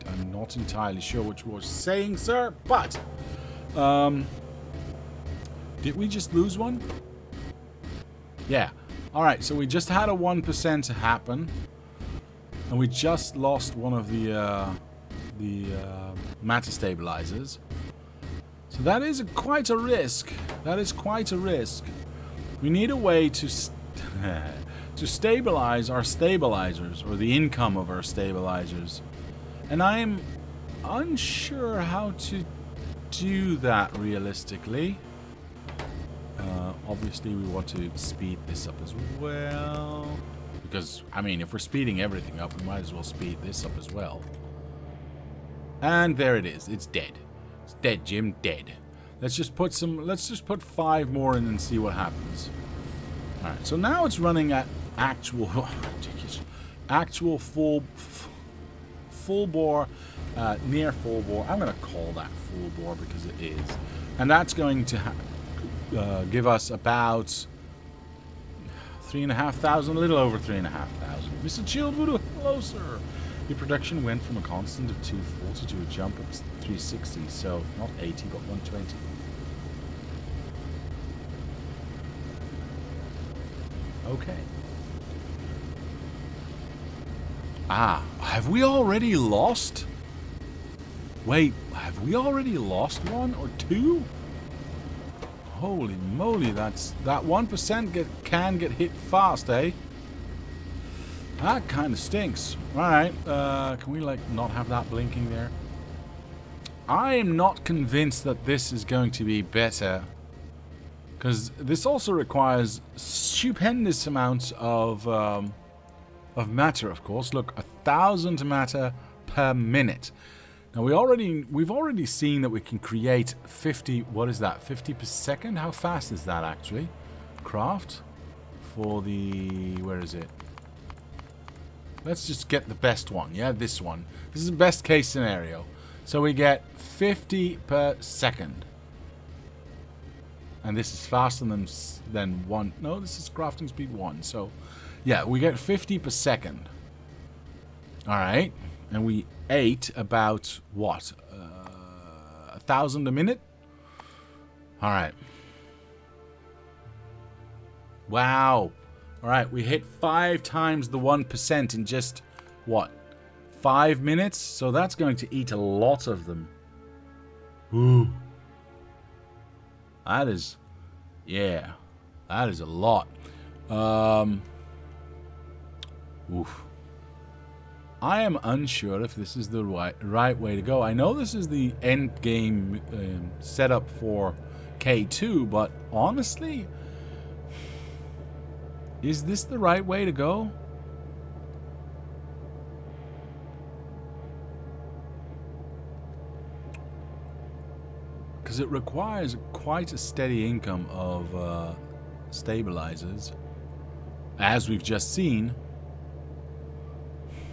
I'm not entirely sure what you were saying, sir, but... did we just lose one? Yeah. Alright, so we just had a 1% happen. And we just lost one of the matter stabilizers. So that is quite a risk. That is quite a risk. We need a way to... to stabilize our stabilizers, or the income of our stabilizers. And I'm unsure how to do that realistically. Obviously we want to speed this up as well. Because, I mean, if we're speeding everything up, we might as well speed this up as well. And there it is. It's dead. It's dead, Jim. Dead. Let's just put 5 more in and see what happens. Alright, so now it's running at actual full bore, near full bore. I'm going to call that full bore because it is. And that's going to give us about 3,500, a little over 3,500. Mr. Chillwood, hello, sir. Your production went from a constant of 240 to a jump of 360, so not 80, but 120. Okay. Ah, have we already lost? Wait, have we already lost 1 or 2? Holy moly, that 1% can get hit fast, eh? That kind of stinks. Alright, can we, like, not have that blinking there? I am not convinced that this is going to be better. Because this also requires stupendous amounts of matter, of course. Look, 1,000 matter per minute. Now we've already seen that we can create 50. What is that? 50 per second? How fast is that actually? Craft for the, where is it? Let's just get the best one. Yeah, this one. This is the best case scenario. So we get 50 per second. And this is faster than 1. No, this is crafting speed 1. So, yeah, we get 50 per second. Alright. And we ate about, what? 1,000 a minute? Alright. Wow. Alright, we hit 5 times the 1% in just, what? 5 minutes? So that's going to eat a lot of them. Ooh. That is, yeah, that is a lot. Oof. I am unsure if this is the right way to go. I know this is the end game setup for K2, but honestly, Is this the right way to go? Because it requires quite a steady income of stabilizers, as we've just seen.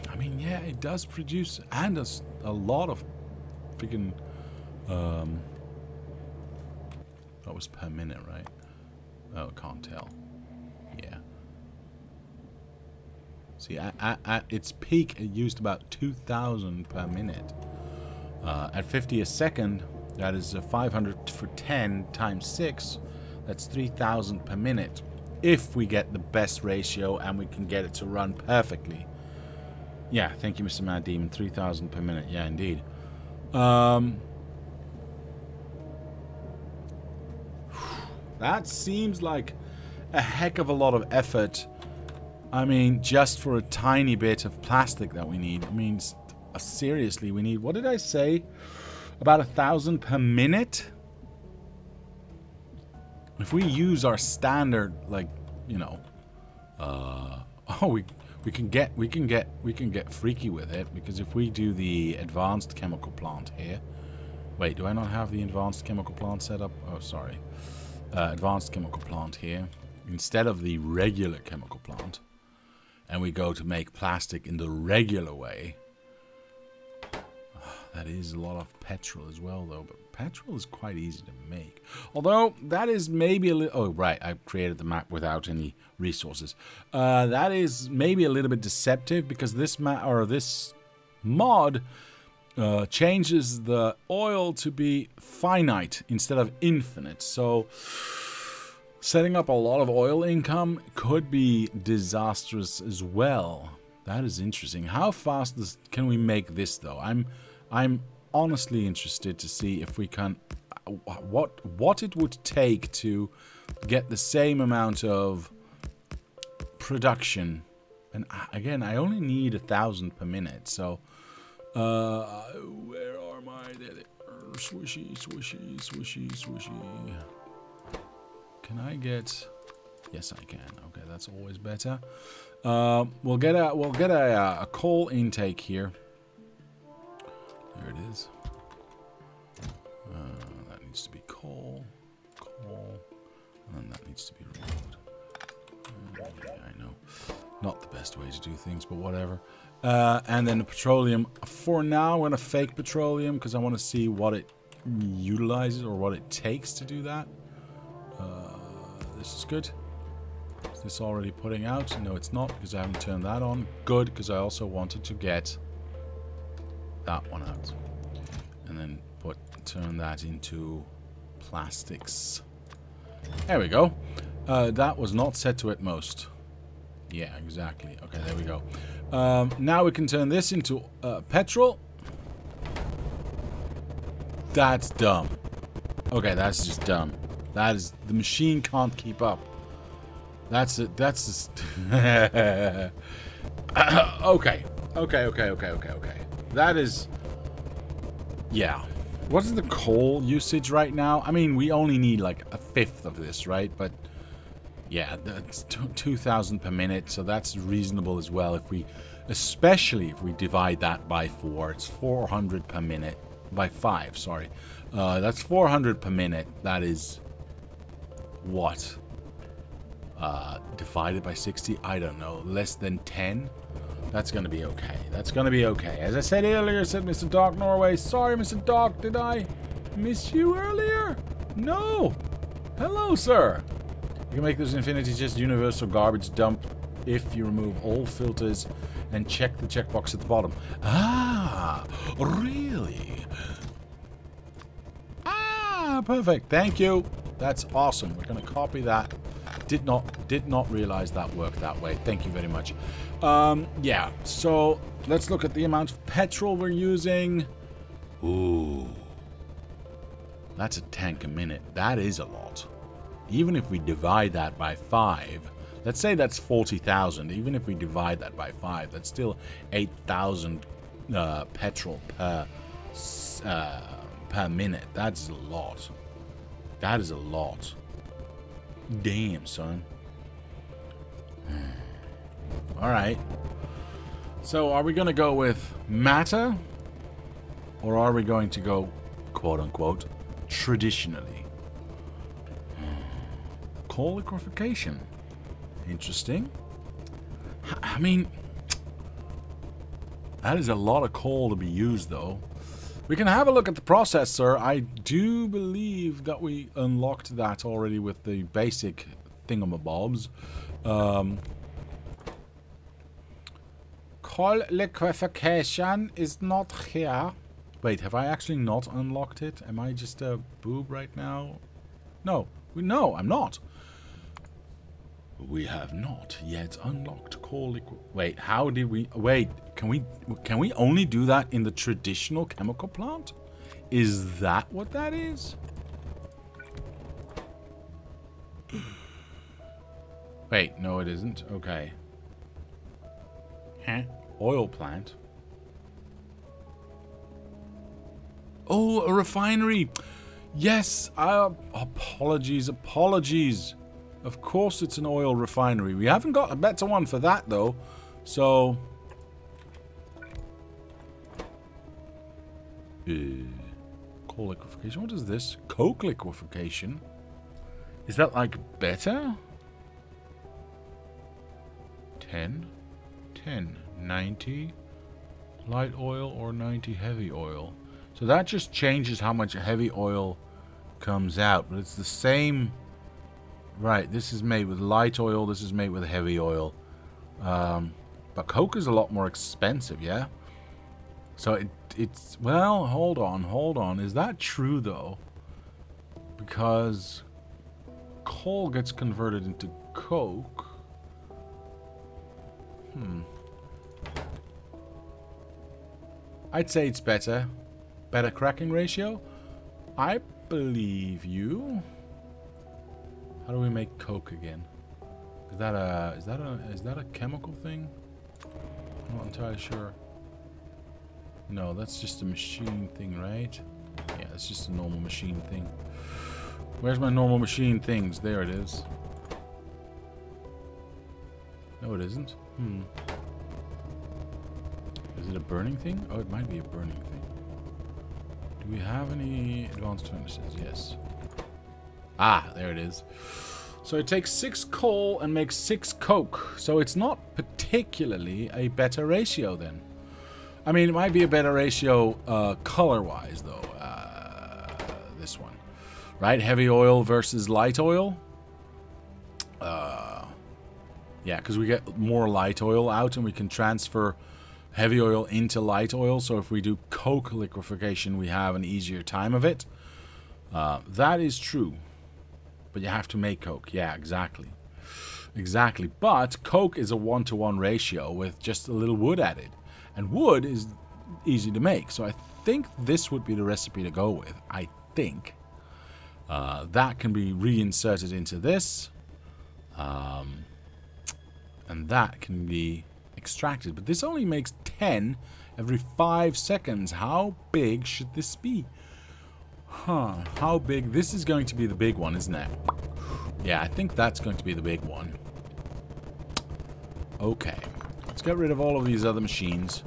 I mean, yeah, it does produce, and a lot of freaking... that was per minute, right? Oh, can't tell. Yeah. See, at its peak, it used about 2,000 per minute. At 50 a second, that is 500 for 10 times 6. That's 3,000 per minute. If we get the best ratio and we can get it to run perfectly. Yeah, thank you, Mr. Mad Demon. 3,000 per minute. Yeah, indeed. That seems like a heck of a lot of effort. I mean, just for a tiny bit of plastic that we need. I mean, seriously, we need... What did I say? About 1,000 per minute? If we use our standard, like, you know... we can get freaky with it, because if we do the advanced chemical plant here... Wait, do I not have the advanced chemical plant set up? Oh, sorry. Advanced chemical plant here. Instead of the regular chemical plant. And we go to make plastic in the regular way. That is a lot of petrol as well, though. But petrol is quite easy to make. Although, that is maybe a little... Oh, right. I created the map without any resources. That is maybe a little bit deceptive, because this this mod changes the oil to be finite instead of infinite. So, setting up a lot of oil income could be disastrous as well. That is interesting. How fast can we make this, though? I'm honestly interested to see if we can... What it would take to get the same amount of production. And again, I only need 1,000 per minute, so... where are my... There they are. Swishy, swishy, swishy, swishy. Can I get... Yes, I can. Okay, that's always better. We'll get a coal intake here. There it is. That needs to be coal, and that needs to be removed. Yeah, I know. Not the best way to do things, but whatever. And then the petroleum. For now, I'm going to fake petroleum because I want to see what it utilizes or what it takes to do that. This is good. Is this already putting out? No, it's not, because I haven't turned that on. Good, because I also wanted to get that one out. And then turn that into plastics. There we go. That was not set to utmost. Yeah, exactly. Okay, there we go. Now we can turn this into petrol. That's dumb. Okay, that's just dumb. That is... The machine can't keep up. That's it. That's just... Okay. Okay. That is... Yeah. What is the coal usage right now? I mean, we only need like 1/5 of this, right? But... Yeah, that's 2,000 per minute, so that's reasonable as well. If we... Especially if we divide that by 4. It's 400 per minute. By 5, sorry. That's 400 per minute. That is... What? Divided by 60? I don't know. Less than 10? That's going to be okay. That's going to be okay. As I said earlier, said Mr. Dark Norway. Sorry, Mr. Dark. Did I miss you earlier? No. Hello, sir. You can make this infinity just universal garbage dump if you remove all filters and check the checkbox at the bottom. Ah, really? Ah, perfect. Thank you. That's awesome. We're going to copy that. Did not realize that worked that way. Thank you very much. Yeah, so let's look at the amount of petrol we're using. Ooh. That's a tank a minute. That is a lot. Even if we divide that by 5, let's say that's 40,000. Even if we divide that by 5, that's still 8,000 petrol per minute. That's a lot. That is a lot. Damn, son. Alright. So, are we going to go with matter? Or are we going to go, quote-unquote, traditionally? Coal liquefaction. Interesting. I mean, that is a lot of coal to be used, though. We can have a look at the processor. I do believe that we unlocked that already with the basic thingamabobs. Coal liquefaction is not here. Wait, have I actually not unlocked it? Am I just a boob right now? No. No, I'm not. We have not yet unlocked coal liquid. Wait, how did we... Wait, can we only do that in the traditional chemical plant? Is that what that is? Wait, no it isn't. Okay. Huh? Oil plant. Oh, a refinery. Yes, apologies. Of course it's an oil refinery. We haven't got a better one for that, though. So... coal liquefaction. What is this? Coke liquefaction? Is that, like, better? 10? 10. 90 light oil or 90 heavy oil. So that just changes how much heavy oil comes out. But it's the same... Right, this is made with light oil, this is made with heavy oil. But Coke is a lot more expensive, yeah? So it's... Well, hold on. Is that true, though? Because coal gets converted into Coke. I'd say it's better. Better cracking ratio? I believe you. How do we make Coke again? Is that a chemical thing? I'm not entirely sure. No, that's just a machine thing, right? Yeah, it's just a normal machine thing. Where's my normal machine things? There it is. No, it isn't. Is it a burning thing? Oh, it might be a burning thing. Do we have any advanced furnaces? Yes. Ah, there it is. So it takes 6 coal and makes 6 coke. So it's not particularly a better ratio then. I mean, it might be a better ratio color-wise, though. This one. Right? Heavy oil versus light oil. Yeah, because we get more light oil out and we can transfer heavy oil into light oil. So if we do coke liquefaction, we have an easier time of it. That is true. But you have to make coke. Yeah, exactly. Exactly. But coke is a 1-to-1 ratio with just a little wood added. And wood is easy to make. So I think this would be the recipe to go with. I think. That can be reinserted into this. And that can be extracted. But this only makes 10 every 5 seconds. How big should this be? Huh. How big? This is going to be the big one, isn't it? Yeah, I think that's going to be the big one. Okay. Let's get rid of all of these other machines.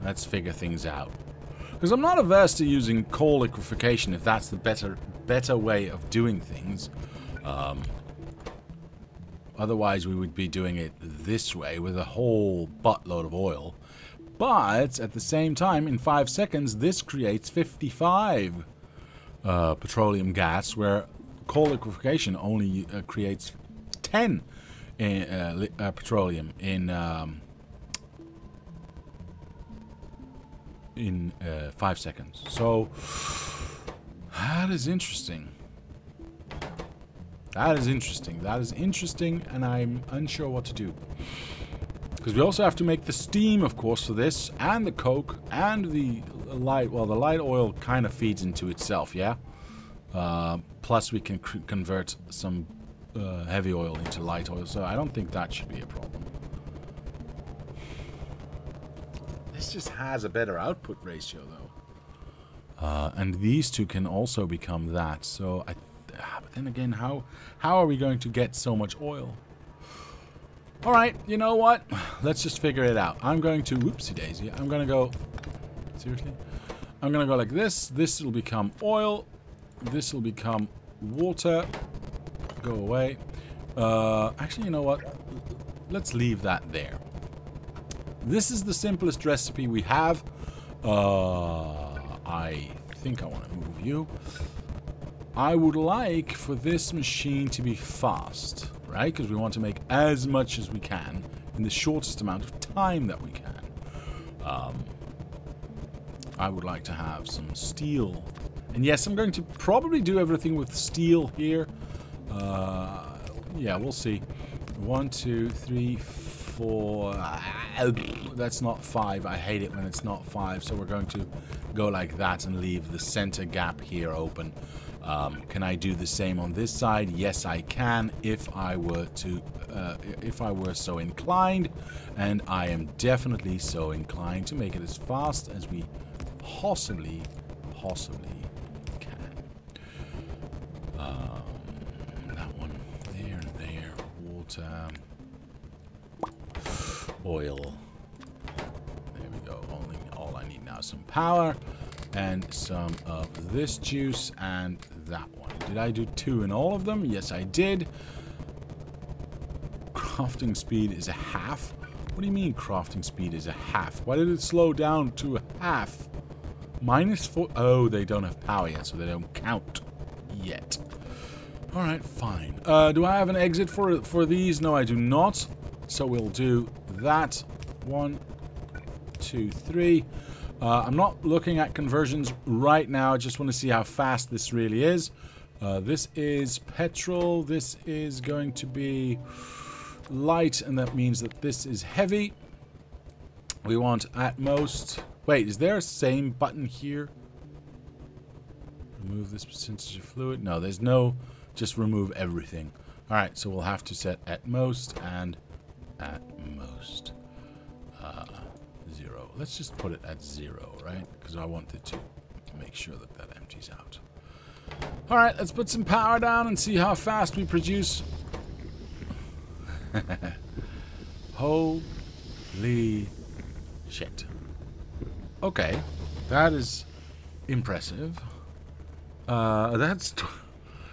Let's figure things out. Because I'm not averse to using coal liquefaction if that's the better way of doing things. Otherwise, we would be doing it this way with a whole buttload of oil. But at the same time, in 5 seconds, this creates 55 petroleum gas, where coal liquefaction only creates 10 petroleum in 5 seconds. So that is interesting. That is interesting. That is interesting, and I'm unsure what to do. Because we also have to make the steam, of course, for this, and the coke, and the light. Well, the light oil kind of feeds into itself, yeah? Plus, we can convert some heavy oil into light oil, so I don't think that should be a problem. This just has a better output ratio, though. And these two can also become that, so but then again, how are we going to get so much oil? Alright, you know what? Let's just figure it out. I'm going to... Whoopsie daisy. I'm going to go... Seriously? I'm going to go like this. This will become oil. This will become water. Go away. Actually, you know what? Let's leave that there. This is the simplest recipe we have. I think I want to move you. I would like for this machine to be fast, right? Because we want to make as much as we can in the shortest amount of time that we can. I would like to have some steel. And yes, I'm going to probably do everything with steel here. Yeah, we'll see. 1, 2, 3, 4. That's not 5. I hate it when it's not 5. So we're going to go like that and leave the center gap here open. Can I do the same on this side? Yes, I can. If I were so inclined, and I am definitely so inclined to make it as fast as we possibly can. That one there, water, oil. There we go. All I need now is some power and some of this juice and that one. Did I do 2 in all of them? Yes, I did. Crafting speed is a half. What do you mean crafting speed is a half? Why did it slow down to a half? -4. Oh, they don't have power yet, so they don't count yet. Alright, fine. Do I have an exit for these? No, I do not. So we'll do that. 1, 2, 3. I'm not looking at conversions right now. I just want to see how fast this really is. This is petrol. This is going to be light, and that means that this is heavy. We want at most... Wait, is there a same button here? Remove this percentage of fluid? No, there's no... Just remove everything. Alright, so we'll have to set at most and at most. 0. Let's just put it at 0, right? Because I wanted to make sure that that empties out. Alright, let's put some power down and see how fast we produce. Holy shit. Okay, that is impressive.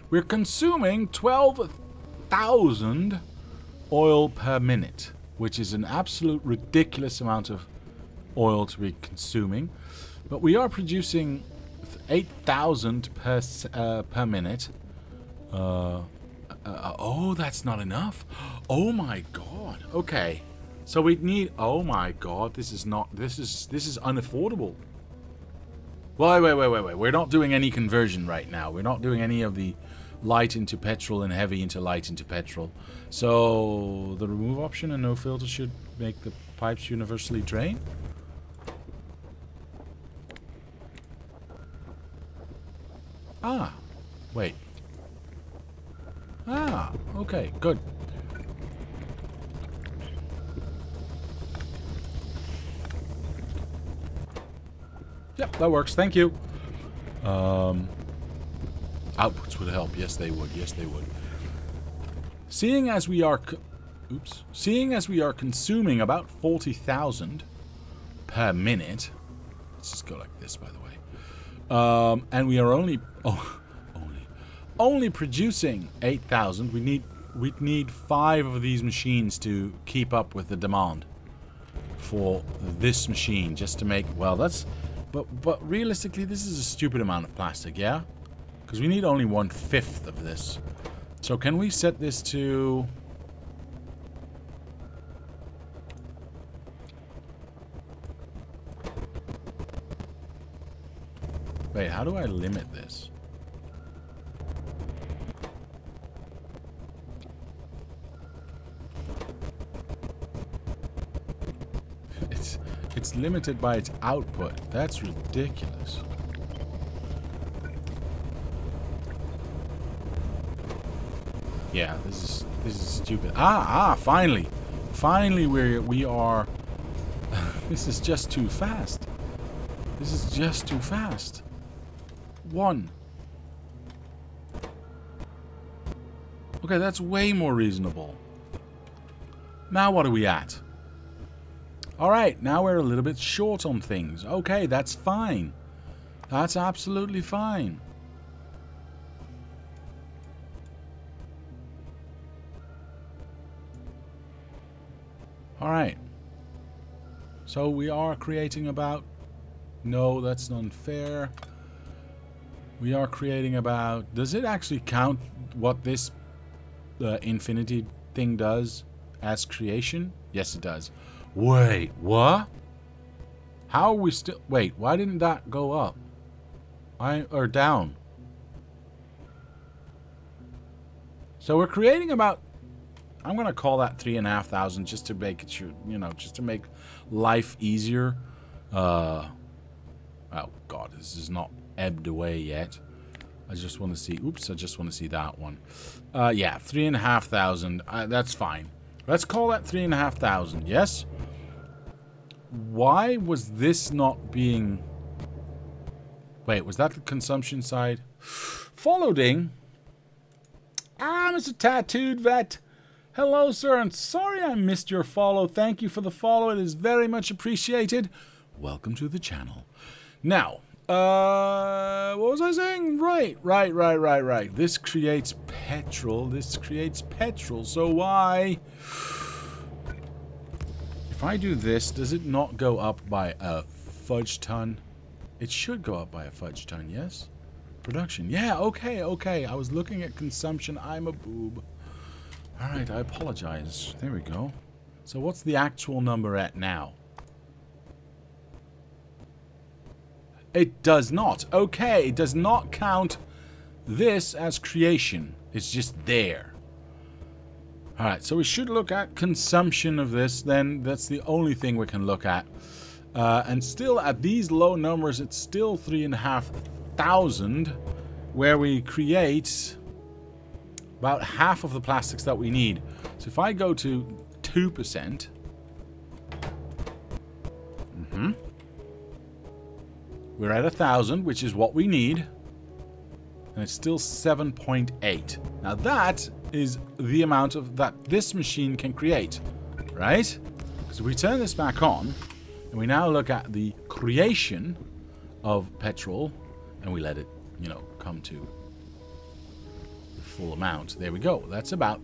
We're consuming 12,000 oil per minute, which is an absolute ridiculous amount of oil to be consuming. But we are producing 8,000 per minute. Oh, that's not enough. Oh my god. Okay. So we need... Oh my god. This is not... This is unaffordable. Well, wait. We're not doing any conversion right now. We're not doing any of the light into petrol and heavy into light into petrol. So the remove option and no filter should make the pipes universally drain. Ah. Wait. Ah, okay, good. Yep, that works. Thank you. Outputs would help. Yes, they would. Yes, they would. Seeing as we are consuming about 40,000 per minute. Let's just go like this, by the way. And we are only producing 8,000. We'd need 5 of these machines to keep up with the demand for this machine, just to make... Well, that's... But realistically, this is a stupid amount of plastic, yeah? Because we need only 1/5 of this. So can we set this to... Wait, how do I limit this? It's limited by its output. That's ridiculous. Yeah, this is stupid. Finally. Finally we are this is just too fast. This is just too fast. 1. Okay, that's way more reasonable. Now what are we at? Alright, now we're a little bit short on things. Okay, that's fine. That's absolutely fine. Alright. So we are creating about... No, that's unfair. We are creating about... Does it actually count what this infinity thing does as creation? Yes, it does. Wait, what? How are we still... Wait, why didn't that go up? Or down? So we're creating about... I'm going to call that 3,500 just to make it, you know, just to make life easier. Oh, God, this is not ebbed away yet. I just want to see... Oops, I just want to see that one. Yeah, 3,500. That's fine. Let's call that 3,500, yes? Why was this not being... Wait, was that the consumption side? Following? Ah, Mr. Tattooed Vet. Hello, sir, and sorry I missed your follow. Thank you for the follow. It is very much appreciated. Welcome to the channel. Now, what was I saying? Right. This creates petrol. So why... If I do this, does it not go up by a fudge ton? It should go up by a fudge ton, yes? Production. Yeah, okay. I was looking at consumption. I'm a boob. Alright, I apologize. There we go. So what's the actual number at now? It does not. Okay, it does not count this as creation. It's just there. Alright, so we should look at consumption of this. Then that's the only thing we can look at. And still at these low numbers, it's still 3,500 where we create about half of the plastics that we need. So if I go to 2%, we're at 1,000, which is what we need, and it's still 7.8. Now that is the amount of that this machine can create, right? So we turn this back on, and we now look at the creation of petrol, and we let it, you know, come to full amount. There we go. That's about,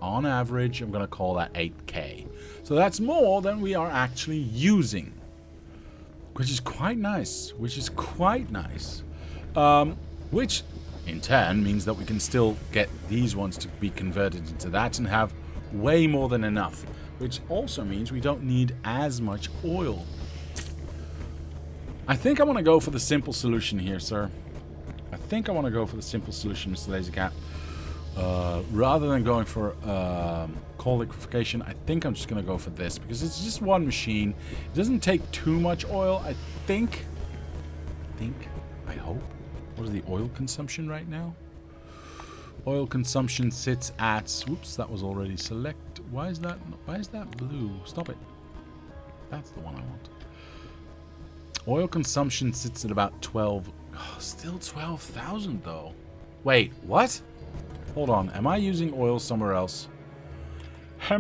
on average, I'm going to call that 8K. So that's more than we are actually using, which is quite nice. Which in turn means that we can still get these ones to be converted into that and have way more than enough, which also means we don't need as much oil. I think I want to go for the simple solution here, sir. I think I want to go for the simple solution, Mr. Lazycat. Rather than going for coal liquefaction, I think I'm just going to go for this because it's just one machine. It doesn't take too much oil, I think. I hope. What is the oil consumption right now? Oil consumption sits at... Whoops, that was already select. Why is that blue? Stop it. That's the one I want. Oil consumption sits at about 12... Oh, still 12,000 though. Wait, what? Hold on. Am I using oil somewhere else? I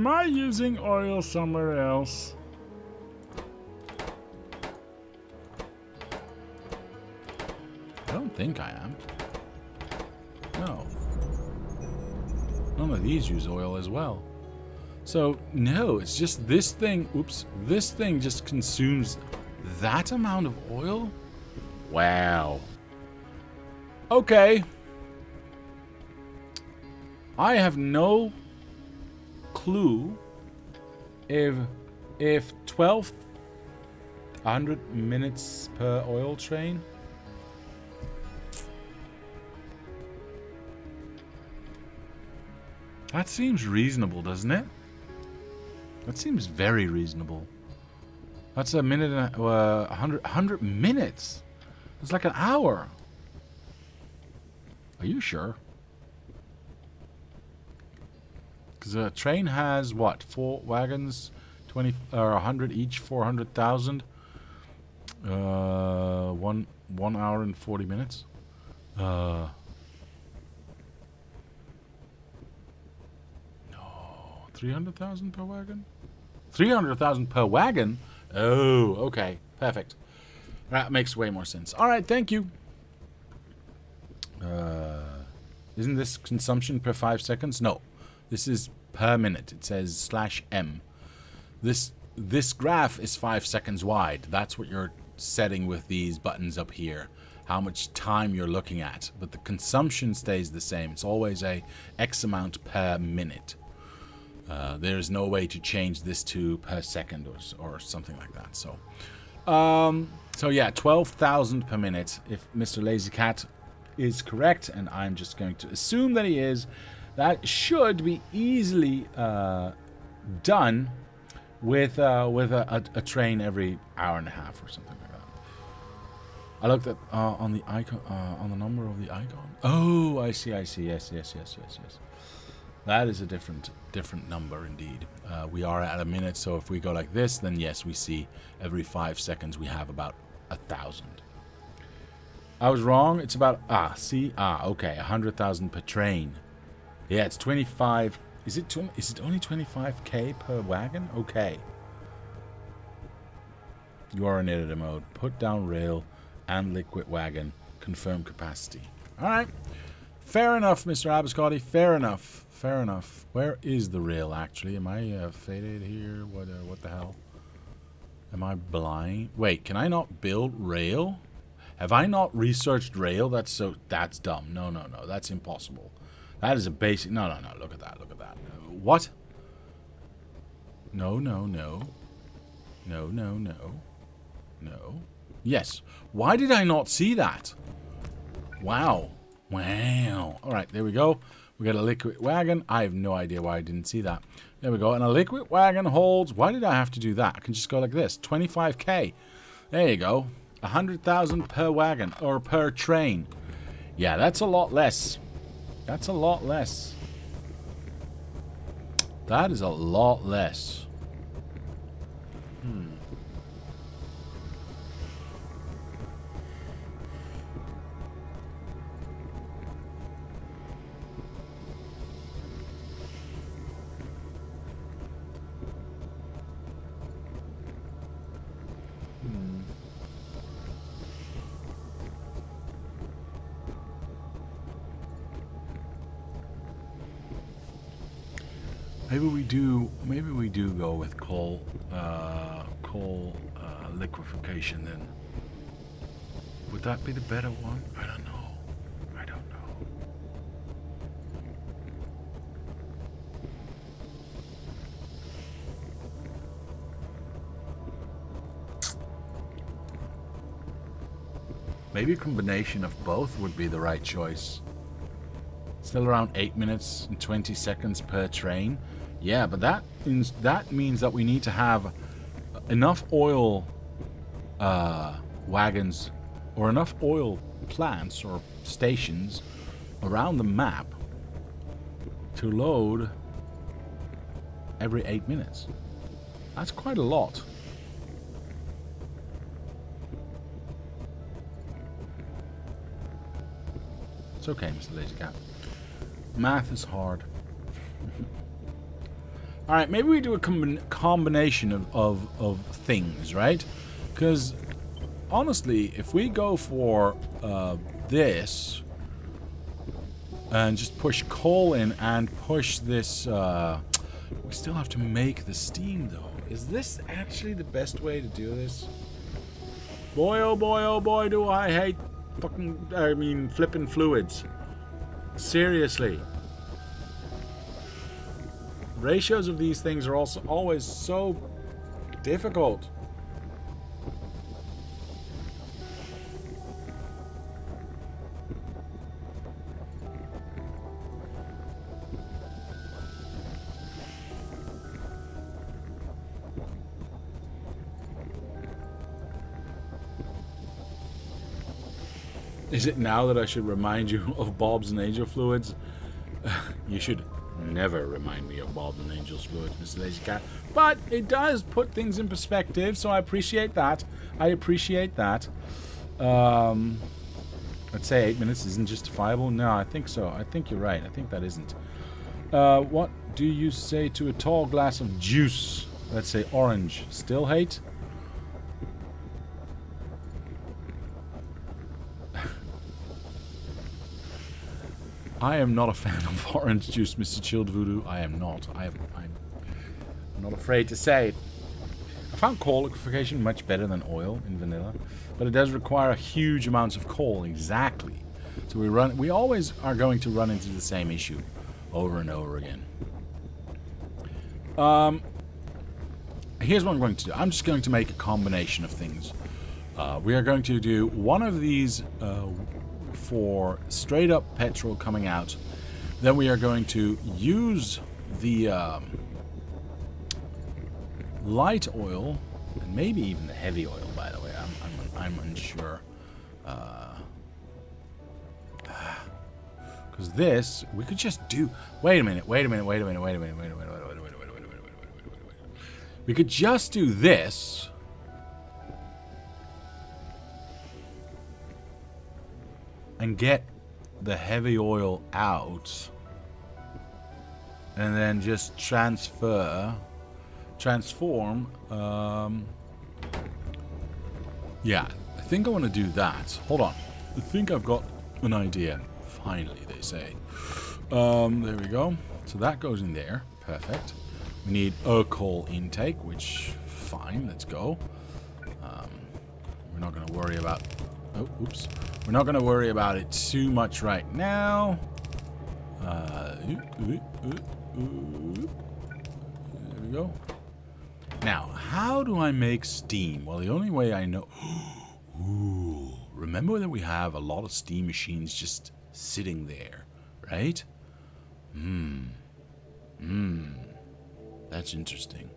don't think I am. No. None of these use oil as well. So, no, it's just this thing. Oops. This thing just consumes that amount of oil? Wow. Okay. I have no clue if 1,200 minutes per oil train. That seems reasonable, doesn't it? That seems very reasonable. That's a minute and 100 minutes. It's like an hour. Are you sure? Because a train has what? 4 wagons, 20 or 100 each, 400,000. 1 hour and 40 minutes. No. 300,000 per wagon? 300,000 per wagon? Oh, okay. Perfect. That makes way more sense. Alright, thank you. Isn't this consumption per 5 seconds? No. This is per minute. It says /m. This graph is 5 seconds wide. That's what you're setting with these buttons up here. How much time you're looking at. But the consumption stays the same. It's always a X amount per minute. There's no way to change this to per second or something like that. So yeah, 12,000 per minute. If Mr. Lazy Cat is correct, and I'm just going to assume that he is, that should be easily done with a train every hour and a half or something like that. I looked at on the icon, on the number of the icon. Oh, I see. Yes. That is a different number indeed. We are at a minute, so if we go like this, then yes, we see every 5 seconds we have about 1,000. I was wrong. It's about okay, 100,000 per train. Yeah, it's 25. Is it only 25k per wagon? Okay. You are in editor mode. Put down rail and liquid wagon. Confirm capacity. All right. Fair enough, Mr. Abiscotti. Fair enough. Where is the rail, actually? Am I faded here? What the hell? Am I blind? Wait, can I not build rail? Have I not researched rail? That's dumb. No. That's impossible. That is a basic... No. Look at that. What? No. Yes. Why did I not see that? Wow. Alright, there we go. We got a liquid wagon. I have no idea why I didn't see that. There we go. And a liquid wagon holds... Why did I have to do that? I can just go like this. 25k. There you go. 100,000 per wagon. Or per train. Yeah, that's a lot less. That is a lot less. Maybe we do go with coal liquefaction then. Would that be the better one? I don't know. Maybe a combination of both would be the right choice. Still around 8 minutes and 20 seconds per train. Yeah, but that means that we need to have enough oil wagons or enough oil plants or stations around the map to load every 8 minutes. That's quite a lot. It's okay, Mr. Lazy Cat. Math is hard. Alright, maybe we do a combination of things, right? Because, honestly, if we go for this and just push coal in and push this... we still have to make the steam, though. Is this actually the best way to do this? Boy, oh boy, do I hate flipping fluids. Seriously. Ratios of these things are also always so difficult. Is it now that I should remind you of bulbs and angel fluids? You should never remind me of bulbs and angel fluids, Mr. Lazy Cat. But it does put things in perspective, so I appreciate that. Let's say 8 minutes isn't justifiable. No, I think so. I think you're right. I think that isn't. What do you say to a tall glass of juice? Let's say orange. Still hate? I am not a fan of orange juice, Mr. Chilled Voodoo. I am not. I'm not afraid to say it. I found coal liquefaction much better than oil in vanilla, but it does require huge amounts of coal. Exactly. So we always are going to run into the same issue over and over again. Here's what I'm going to do. I'm just going to make a combination of things. We are going to do one of these for straight up petrol coming out. Then we are going to use the light oil, and maybe even the heavy oil, by the way. I'm unsure. Because this, we could just do... Wait a minute. We could just do this. And get the heavy oil out. And then just transform. Yeah, I think I want to do that. Hold on. I think I've got an idea. Finally, they say. There we go. So that goes in there. Perfect. We need a coal intake, which, fine, let's go. We're not going to worry about... Oh, oops. We're not going to worry about it too much right now. There we go. Now, how do I make steam? Well, the only way I know... Ooh, remember that we have a lot of steam machines just sitting there, right? That's interesting.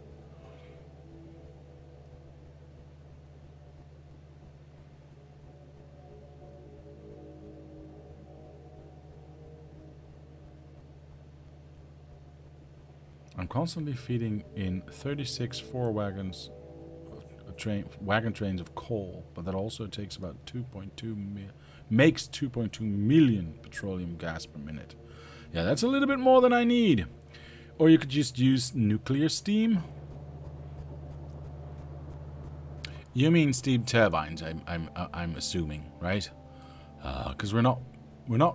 I'm constantly feeding in 36 wagon trains of coal, but that also takes about 2.2 million petroleum gas per minute. Yeah, that's a little bit more than I need. Or you could just use nuclear steam. You mean steam turbines? I'm assuming, right? Because we're not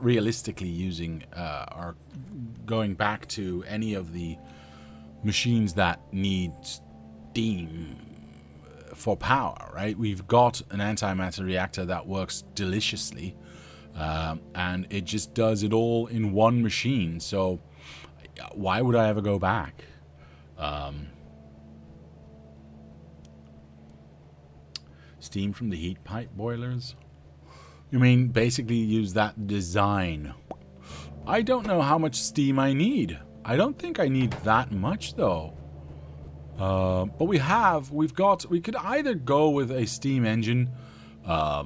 realistically using or going back to any of the machines that need steam for power, right? We've got an antimatter reactor that works deliciously, and it just does it all in one machine. So why would I ever go back? Steam from the heat pipe boilers? You mean basically use that design? I don't know how much steam I need. I don't think I need that much though. But we could either go with a steam engine. Yeah,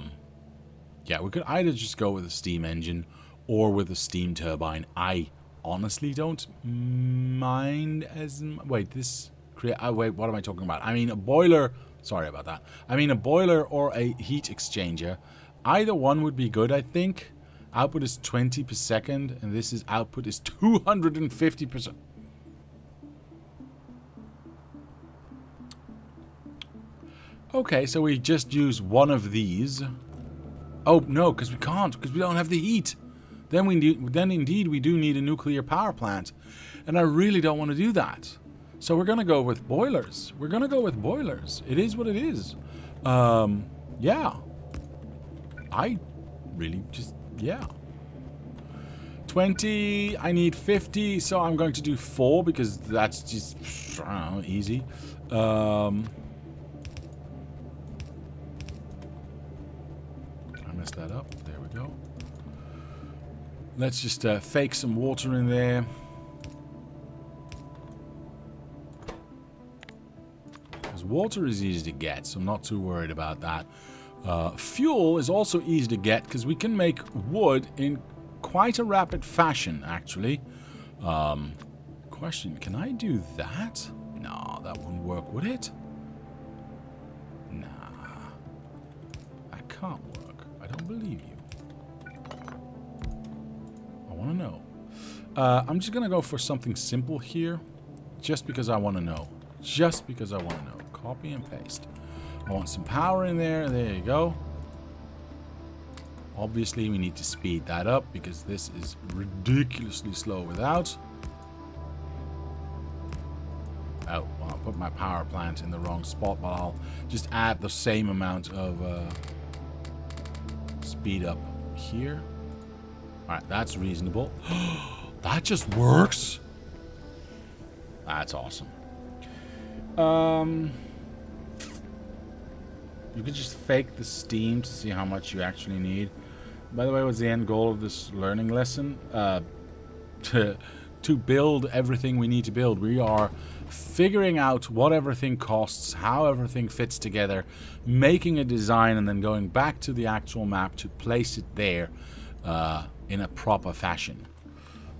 we could either just go with a steam engine or with a steam turbine. I honestly don't mind as... Wait, wait, what am I talking about? I mean a boiler... Sorry about that. I mean a boiler or a heat exchanger. Either one would be good, I think. Output is 20 per second, and output is 250%. Okay, so we just use one of these. Oh no, because we can't, because we don't have the heat. Then indeed we do need a nuclear power plant, and I really don't want to do that. So we're gonna go with boilers. It is what it is. Yeah. I really just... Yeah. 20, I need 50, so I'm going to do 4 because that's just, I don't know, easy. I messed that up. There we go. Let's just fake some water in there. Because water is easy to get, so I'm not too worried about that. Fuel is also easy to get because we can make wood in quite a rapid fashion, actually. Question, can I do that? No, that wouldn't work, would it? Nah. That can't work. I don't believe you. I want to know. I'm just going to go for something simple here. Just because I want to know. Just because I want to know. Copy and paste. I want some power in there. There you go. Obviously, we need to speed that up because this is ridiculously slow without. Oh, well, I put my power plant in the wrong spot, but I'll just add the same amount of speed up here. Alright, that's reasonable. That just works? That's awesome. You could just fake the steam to see how much you actually need. By the way, what's the end goal of this learning lesson? To build everything we need to build. We are figuring out what everything costs, how everything fits together, making a design, and then going back to the actual map to place it there in a proper fashion.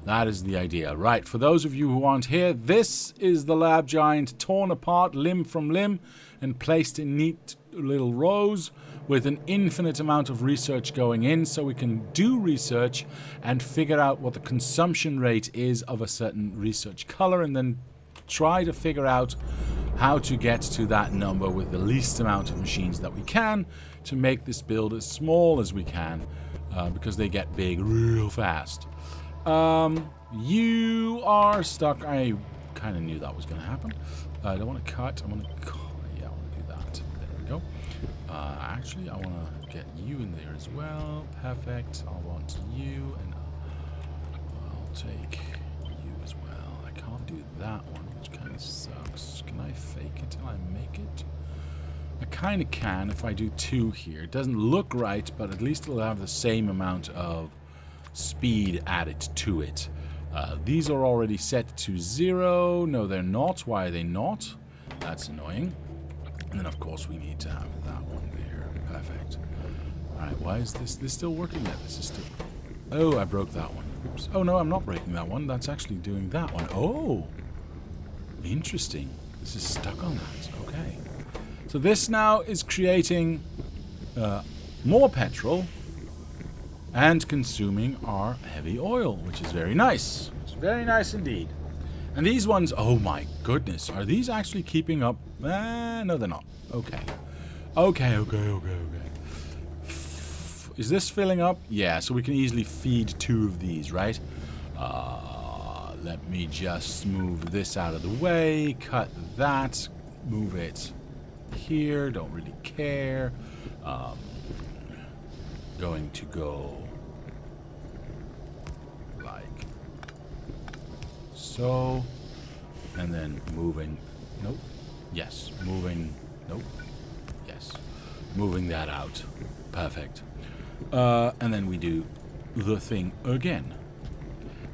That is the idea. Right, for those of you who aren't here, this is the lab giant torn apart limb from limb and placed in neat little rows with an infinite amount of research going in, so we can do research and figure out what the consumption rate is of a certain research color, and then try to figure out how to get to that number with the least amount of machines that we can to make this build as small as we can, because they get big real fast. You are stuck. I kind of knew that was going to happen. I don't want to cut. I want to... Yeah, I want to do that. There we go. Actually, I want to get you in there as well. Perfect. I'll want you, and I'll take you as well. I can't do that one, which kind of sucks. Can I fake it till I make it? I kind of can if I do two here. It doesn't look right, but at least it'll have the same amount of speed added to it. These are already set to 0. No, they're not. Why are they not? That's annoying. And then, of course, we need to have that one there. Perfect. Alright, why is this still working yet? This is still... Oh, I broke that one. Oops. Oh, no, I'm not breaking that one. That's actually doing that one. Oh! Interesting. This is stuck on that. Okay. So this now is creating more petrol and consuming our heavy oil, which is very nice. It's very nice indeed. And these ones, oh my goodness, are these actually keeping up? No, they're not. Okay. Okay. Is this filling up? Yeah, so we can easily feed 2 of these, right? Let me just move this out of the way, cut that, move it here, don't really care. Going to go like so, and then moving, nope, yes, moving, nope, yes, moving that out, perfect. And then we do the thing again.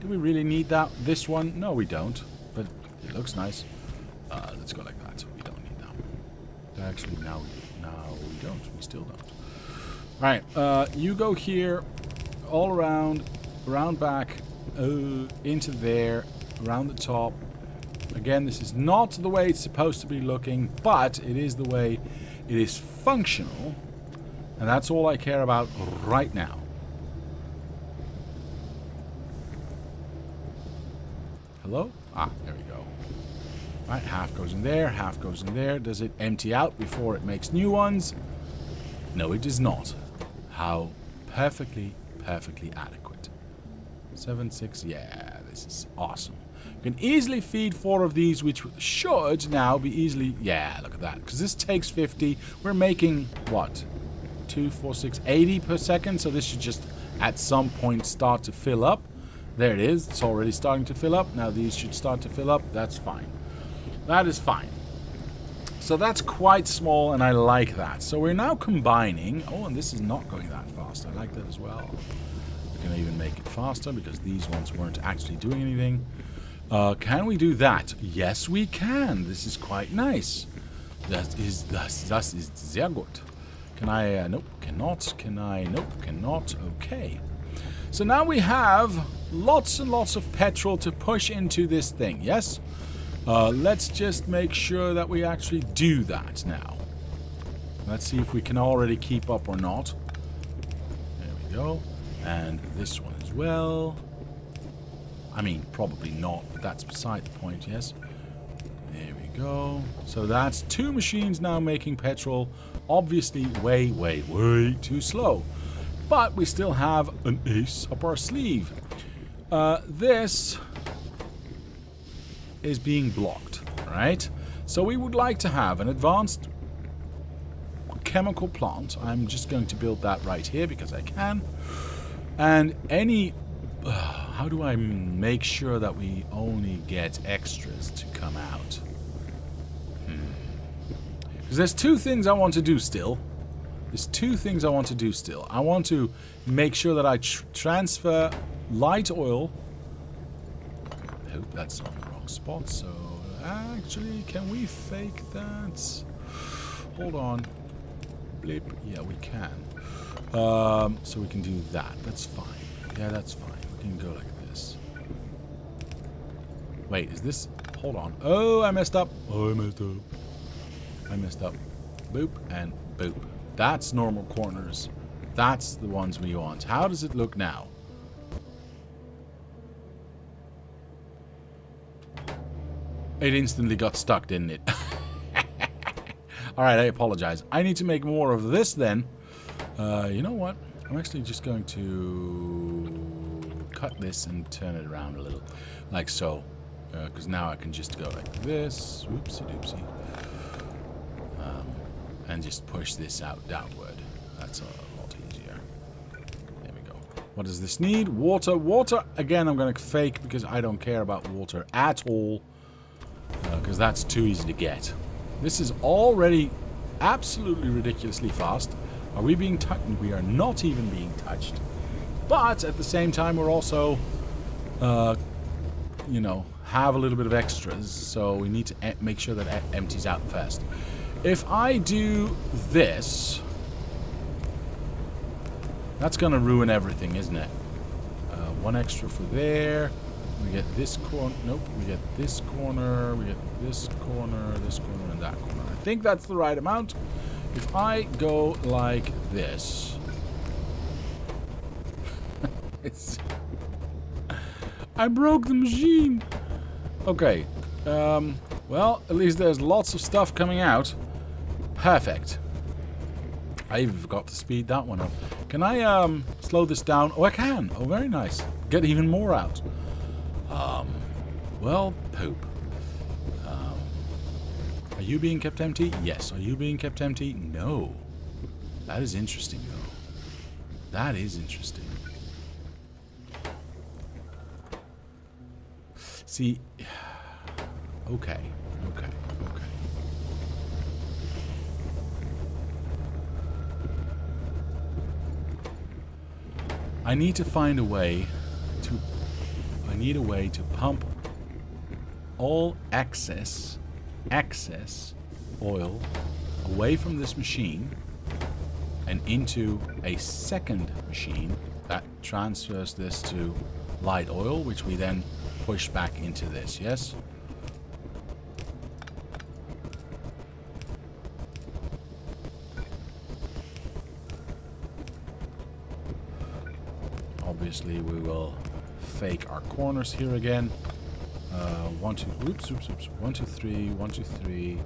Do we really need this one? No, we don't, but it looks nice. Let's go like that. We don't need that one. Actually, now we don't. We still don't. Alright, you go here, all around back, into there, around the top. Again, this is not the way it's supposed to be looking, but it is the way it is functional, and that's all I care about right now. Hello? Ah, there we go. Alright, half goes in there, half goes in there. Does it empty out before it makes new ones? No, it does not. How perfectly adequate. 7, 6, yeah, this is awesome. You can easily feed 4 of these, which should now be easily, yeah, look at that. Because this takes 50, we're making, what? 2, 4, 6, 80 per second, so this should just, at some point, start to fill up. There it is, it's already starting to fill up. Now these should start to fill up, that's fine. That is fine. So that's quite small, and I like that. So we're now combining... Oh, and this is not going that fast. I like that as well. We can even make it faster, because these ones weren't actually doing anything. Can we do that? Yes, we can. This is quite nice. Das ist sehr gut. Can I... nope, cannot. Can I... Nope, cannot. Okay. So now we have lots and lots of petrol to push into this thing, yes? Let's just make sure that we actually do that now. Let's see if we can already keep up or not. There we go. And this one as well. I mean, probably not, but that's beside the point, yes. There we go. So that's 2 machines now making petrol. Obviously way, way, way too slow. But we still have an ace up our sleeve. This is being blocked, right? So we would like to have an advanced chemical plant. I'm just going to build that right here because I can. And any... how do I make sure that we only get extras to come out? Because there's 2 things I want to do still. There's 2 things I want to do still. I want to make sure that I transfer light oil. I hope that's on the wrong spot. So actually, can we fake that? Hold on. Blip. Yeah, we can. So we can do that. That's fine. Yeah, that's fine. We can go like this. Wait, is this... Hold on. Oh, I messed up. Oh, I messed up. I messed up. Boop and boop. That's normal corners. That's the ones we want. How does it look now? It instantly got stuck, didn't it? Alright, I apologize. I need to make more of this then. You know what? I'm actually just going to cut this and turn it around a little. Like so. Because now I can just go like this. Whoopsie doopsie. And just push this out downward. That's a lot easier. There we go. What does this need? Water. Water, again, I'm going to fake because I don't care about water at all. Because that's too easy to get. This is already absolutely ridiculously fast. Are we being touched? We are not even being touched. But at the same time, we're also, you know, have a little bit of extras. So we need to make sure that it empties out first. If I do this, that's going to ruin everything, isn't it? 1 extra for there. We get this corner. Nope. We get this corner. We get this corner, and that corner. I think that's the right amount. If I go like this. I broke the machine. Okay. Well, at least there's lots of stuff coming out. Perfect. I even forgot to speed that one up. Can I slow this down? Oh, I can. Oh, very nice. Get even more out. Well, poop. Are you being kept empty? Yes. Are you being kept empty? No. That is interesting, though. That is interesting. See... Okay. Okay. Okay. I need to find a way to... I need a way to pump all excess oil away from this machine and into a second machine that transfers this to light oil, which we then push back into this, yes? Obviously, we will fake our corners here again. 1, 2, oops, 1, 2, 3, 1, 2, 3.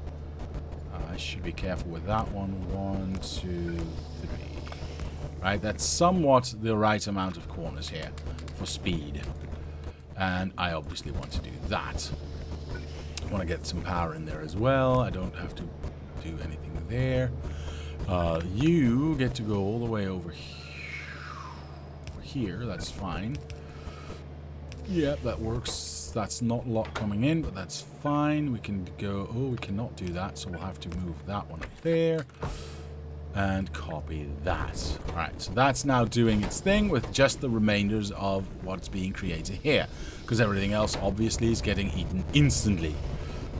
I should be careful with that one. 1, 2, 3. Right, that's somewhat the right amount of corners here for speed. And I obviously want to do that. I want to get some power in there as well. I don't have to do anything there. You get to go all the way over here. That's fine. Yeah, that works. That's not a lot coming in, but that's fine. We can go... Oh, we cannot do that, so we'll have to move that one up there. And copy that. Alright, so that's now doing its thing with just the remainders of what's being created here. Because everything else, obviously, is getting eaten instantly.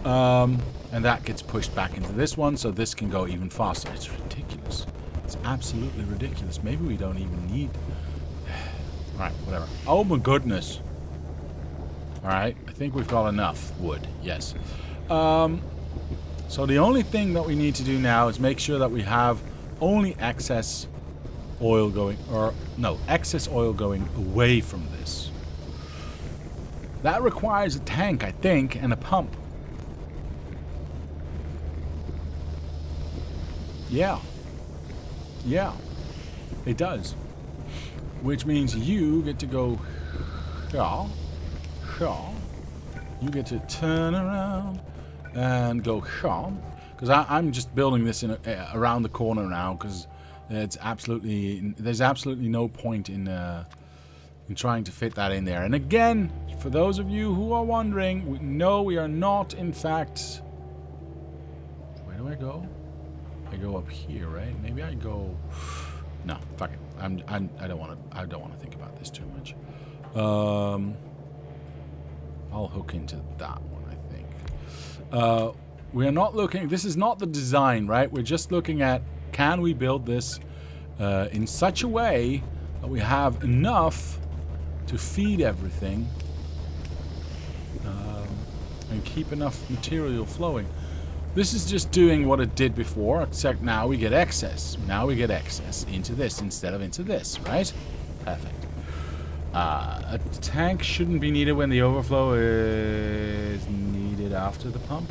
And that gets pushed back into this one, so this can go even faster. It's ridiculous. It's absolutely ridiculous. Maybe we don't even need... Alright, whatever. Oh my goodness. Alright, I think we've got enough wood. Yes. So the only thing that we need to do now is make sure that we have only excess oil going... Or, no, excess oil going away from this. That requires a tank, I think, and a pump. Yeah. Yeah. It does. Which means you get to go here. Here. You get to turn around and go here. Because I'm just building this in around the corner now, because there's absolutely no point in trying to fit that in there. And again, for those of you who are wondering, no, we are not, in fact... Where do I go? I go up here, right? Maybe I go... No, fuck it. I don't want to think about this too much. I'll hook into that one, I think. We're not looking... This is not the design, right? We're just looking at, can we build this in such a way that we have enough to feed everything and keep enough material flowing. This is just doing what it did before, except now we get excess. Now we get excess into this instead of into this, right? Perfect. A tank shouldn't be needed when the overflow is needed after the pump.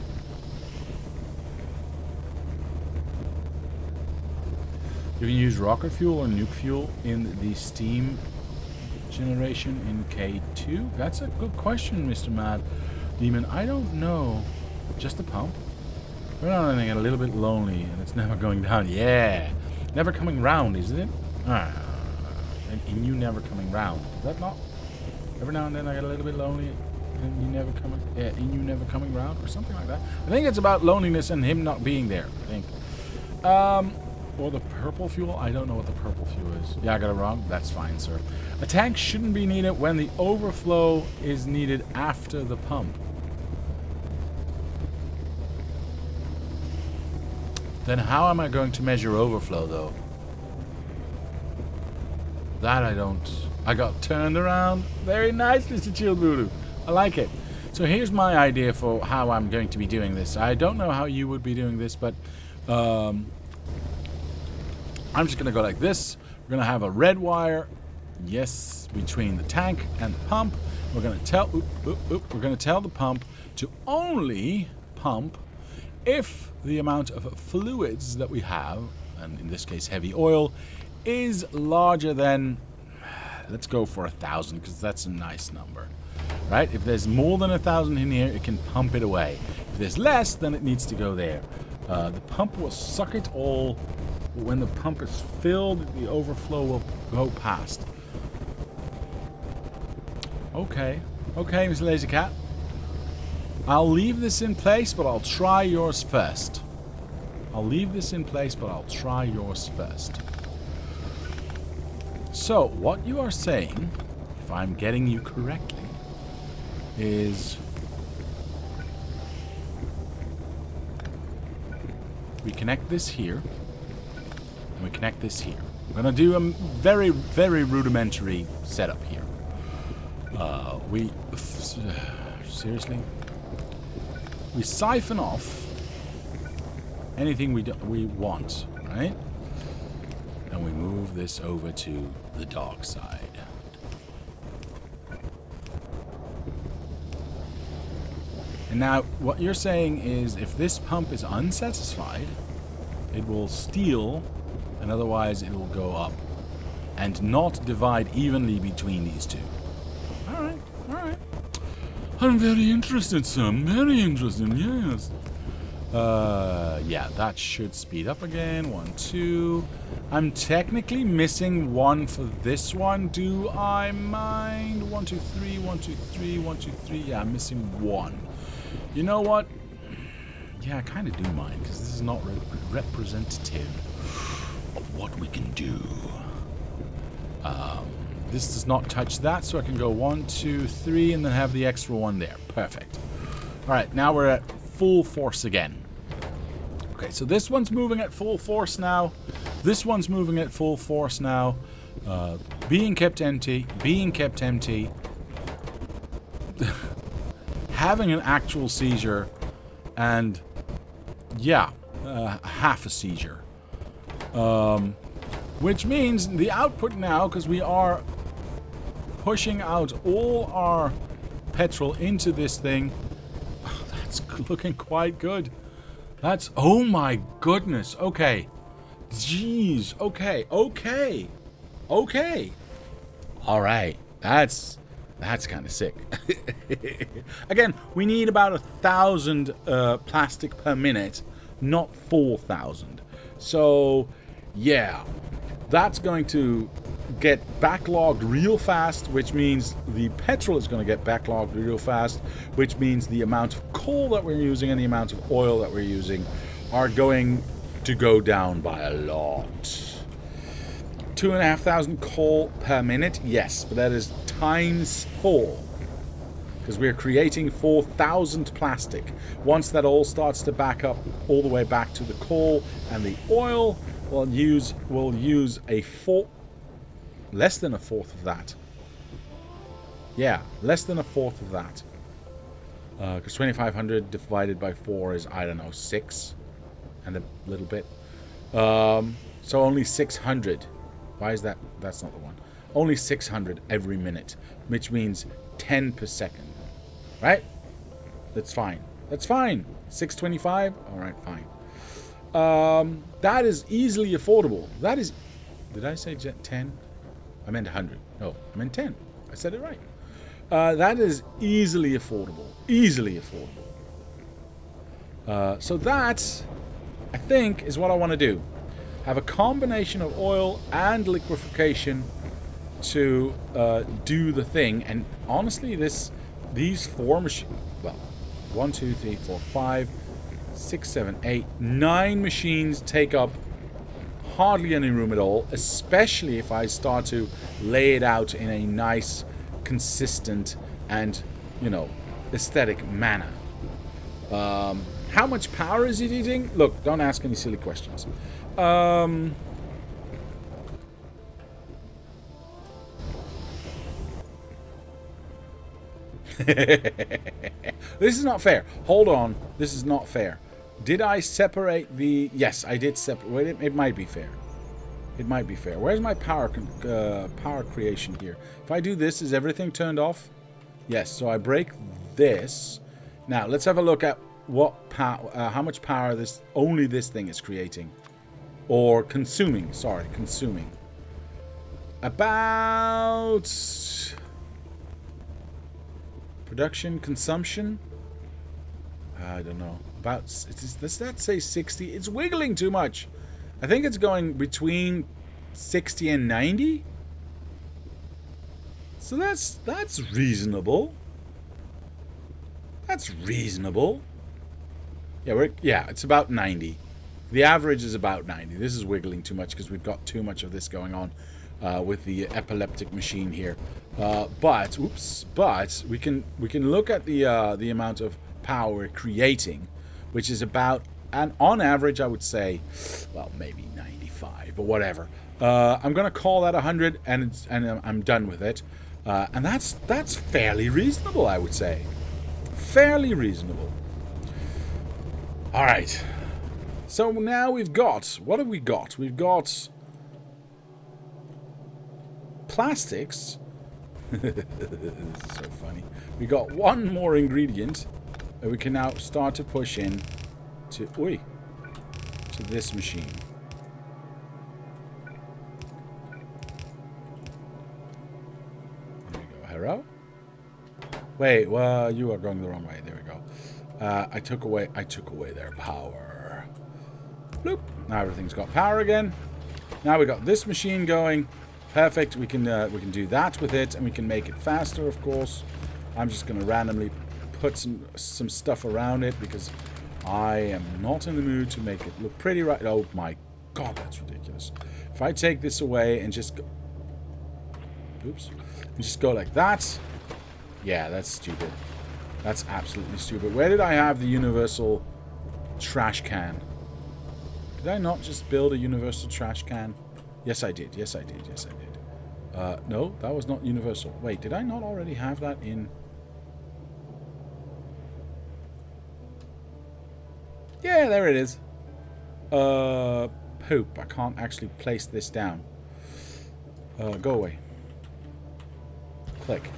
You can use rocket fuel or nuke fuel in the steam generation in K2? That's a good question, Mr. Mad Demon. I don't know. Just the pump? We're not getting a little bit lonely and it's never going down. Yeah. Never coming round, isn't it? And you never coming round. Is that not? Every now and then I get a little bit lonely and you never coming... Yeah, and you never coming round or something like that. I think it's about loneliness and him not being there, I think. Or the purple fuel? I don't know what the purple fuel is. Yeah, I got it wrong. That's fine, sir. A tank shouldn't be needed when the overflow is needed after the pump. Then how am I going to measure overflow, though? That I don't... I got turned around. Very nice, Mr. Chill Voodoo. I like it. So here's my idea for how I'm going to be doing this. I don't know how you would be doing this, but... I'm just going to go like this. We're going to have a red wire, yes, between the tank and the pump. We're going to tell, we're going to tell the pump to only pump if the amount of fluids that we have, and in this case heavy oil, is larger than, let's go for 1,000 because that's a nice number, right? If there's more than 1,000 in here, it can pump it away. If there's less, then it needs to go there. The pump will suck it all. When the pump is filled, the overflow will go past. Okay. Okay, Mr. Lazy Cat. I'll leave this in place, but I'll try yours first. I'll leave this in place, but I'll try yours first. So, what you are saying, if I'm getting you correctly, is... we connect this here. We connect this here. We're going to do a very, very rudimentary setup here. Seriously? We siphon off anything we want, right? And we move this over to the dark side. And now, what you're saying is if this pump is unsatisfied, it will steal... and otherwise it will go up and not divide evenly between these two. Alright, alright. I'm very interested, sir. Very interested, yes. Yeah, that should speed up again. 1, 2. I'm technically missing one for this one. Do I mind? 1, 2, 3, 1, 2, 3, 1, 2, 3. Yeah, I'm missing one. You know what? Yeah, I kind of do mind because this is not representative of what we can do. This does not touch that, so I can go 1, 2, 3, and then have the extra one there. Perfect. Alright, now we're at full force again. Okay, so this one's moving at full force now. This one's moving at full force now. Being kept empty. Being kept empty. Having an actual seizure. And, yeah, half a seizure. Which means the output now, because we are pushing out all our petrol into this thing. Oh, that's looking quite good. That's... Oh my goodness. Okay. Jeez. Okay. Okay. Okay. Alright. That's kind of sick. Again, we need about 1,000 plastic per minute, not 4,000. So, yeah. That's going to get backlogged real fast, which means the petrol is going to get backlogged real fast, which means the amount of coal that we're using and the amount of oil that we're using are going to go down by a lot. 2,500 coal per minute, yes, but that is times 4, because we're creating 4,000 plastic. Once that all starts to back up all the way back to the coal and the oil, we'll use less than a fourth of that. Yeah, less than a fourth of that. Because 2,500 divided by 4 is, I don't know, 6 and a little bit. So only 600. Why is that? That's not the one. Only 600 every minute, which means 10 per second. Right? That's fine. That's fine. 625? Alright, fine. That is easily affordable. That is... Did I say 10? I meant 100. No, I meant 10. I said it right. That is easily affordable. Easily affordable. So that, I think, is what I want to do. Have a combination of oil and liquefaction to do the thing. And honestly, these 4 machines... Well, 1, 2, 3, 4, 5, 6, 7, 8, 9 machines take up hardly any room at all, especially if I start to lay it out in a nice, consistent, and, you know, aesthetic manner. How much power is it eating? Look, don't ask any silly questions. This is not fair. Hold on. This is not fair. Did I separate the... Yes, I did separate it. It might be fair. It might be fair. Where's my power creation here? If I do this, is everything turned off? Yes, so I break this. Now, let's have a look at what power, how much power only this thing is creating. Or consuming. Sorry, consuming. About... Production, consumption? I don't know. About... Does that say 60? It's wiggling too much. I think it's going between 60 and 90. So that's reasonable. That's reasonable. Yeah, it's about 90. The average is about 90. This is wiggling too much because we've got too much of this going on with the epileptic machine here. But we can look at the amount of power we're creating, which is about, and on average, I would say, well, maybe 95, but whatever. I'm gonna call that 100, and I'm done with it. And that's fairly reasonable, I would say. Fairly reasonable. All right. So now we've got, what have we got? We've got plastics. This is so funny. We got one more ingredient that we can now start to push in to this machine. There we go. Hello? Wait, well, you are going the wrong way. There we go. I took away their power. Bloop. Now everything's got power again. Now we got this machine going. Perfect. We can do that with it, and we can make it faster, of course. I'm just going to randomly put some stuff around it because I am not in the mood to make it look pretty right. Oh my god, that's ridiculous. If I take this away and just go... Oops. And just go like that. Yeah, that's stupid. That's absolutely stupid. Where did I have the universal trash can? Did I not just build a universal trash can? Yes, I did. Yes, I did. Yes, I did. No, that was not universal. Wait, did I not already have that in... Yeah, there it is. Poop. I can't actually place this down. Go away. Click.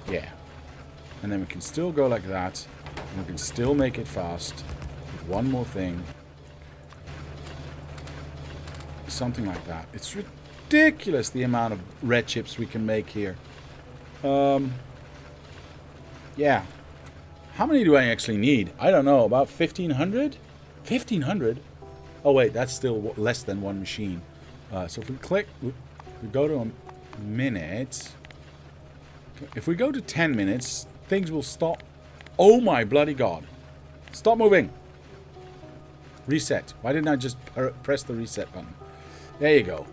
Yeah. And then we can still go like that. And we can still make it fast. One more thing. Something like that. It's ridiculous the amount of red chips we can make here. Yeah. How many do I actually need? I don't know. About 1,500? 1,500? Oh, wait. That's still less than one machine. So if we click... we go to a minute. If we go to 10 minutes, things will stop. Oh, my bloody God. Stop moving. Reset. Why didn't I just press the reset button? There you go.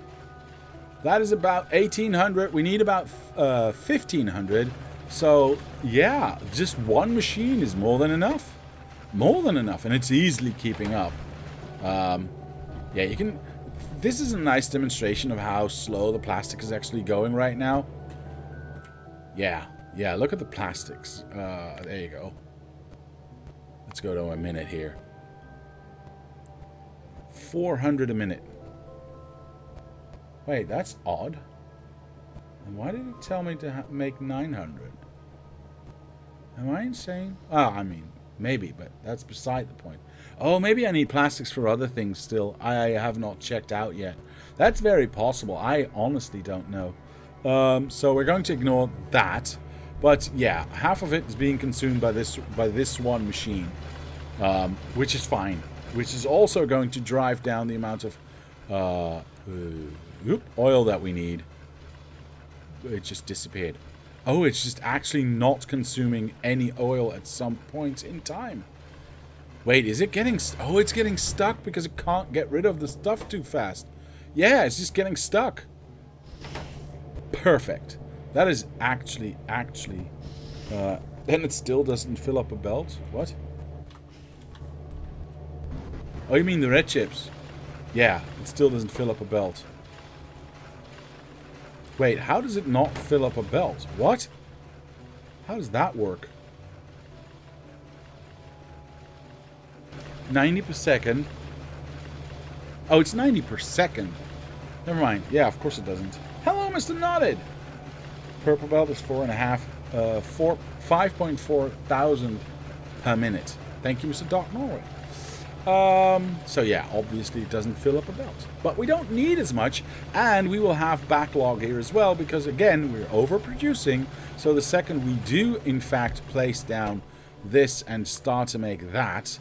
That is about 1,800. We need about 1,500. So, yeah, just one machine is more than enough. More than enough. And it's easily keeping up. Yeah, you can... This is a nice demonstration of how slow the plastic is actually going right now. Yeah. Yeah, look at the plastics. There you go. Let's go to a minute here. 400 a minute. Wait, that's odd. And why did it tell me to make 900? Am I insane? Ah, I mean, maybe, but that's beside the point. Oh, maybe I need plastics for other things still. I have not checked out yet. That's very possible. I honestly don't know. So we're going to ignore that. But yeah, half of it is being consumed by this one machine, which is fine. Which is also going to drive down the amount of oil that we need. It just disappeared. Oh, it's just actually not consuming any oil at some point in time. Wait, is it getting... Oh, it's getting stuck because it can't get rid of the stuff too fast. Yeah, it's just getting stuck. Perfect. That is actually... then it still doesn't fill up a belt? What? Oh, you mean the red chips? Yeah, it still doesn't fill up a belt. Wait, how does it not fill up a belt? What? How does that work? 90 per second. Oh, it's 90 per second. Never mind. Yeah, of course it doesn't. Hello, Mr. Knotted. Purple belt is 5.4 thousand per minute. Thank you, Mr. Doc Norway. So yeah, obviously it doesn't fill up a belt. But we don't need as much, and we will have backlog here as well, because again, we're overproducing. So the second we do, in fact, place down this and start to make that,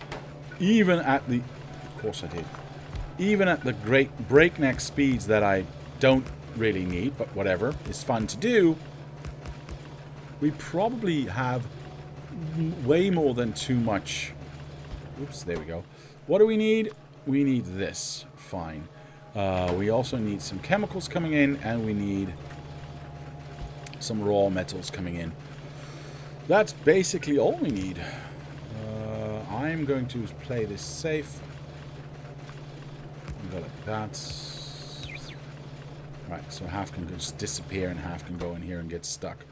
even at the... Of course I did. Even at the great breakneck speeds that I don't really need, but whatever, it's fun to do, we probably have way more than too much. Oops, there we go. What do we need? We need this. Fine. We also need some chemicals coming in, and we need some raw metals coming in. That's basically all we need. I'm going to play this safe. Go like that. Right, so half can just disappear and half can go in here and get stuck.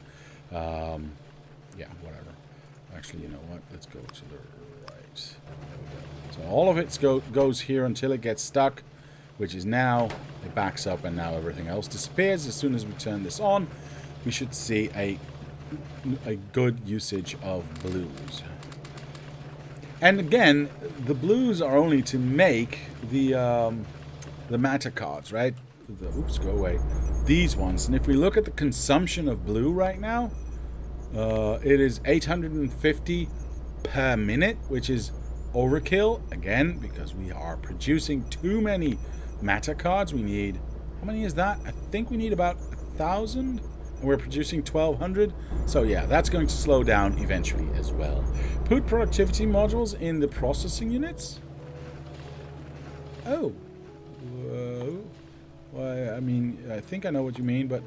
Yeah, whatever. Actually, you know what? Let's go to the right. So all of it goes here until it gets stuck, which is now. It backs up and now everything else disappears. As soon as we turn this on, we should see a good usage of blues. And again, the blues are only to make the matter cards, right? Oops, go away. These ones. And if we look at the consumption of blue right now, it is 850 per minute, which is overkill. Again, because we are producing too many matter cards. We need... How many is that? I think we need about 1,000. And we're producing 1,200. So yeah, that's going to slow down eventually as well. Put productivity modules in the processing units. Oh. Whoa. Well, I mean, I think I know what you mean, but...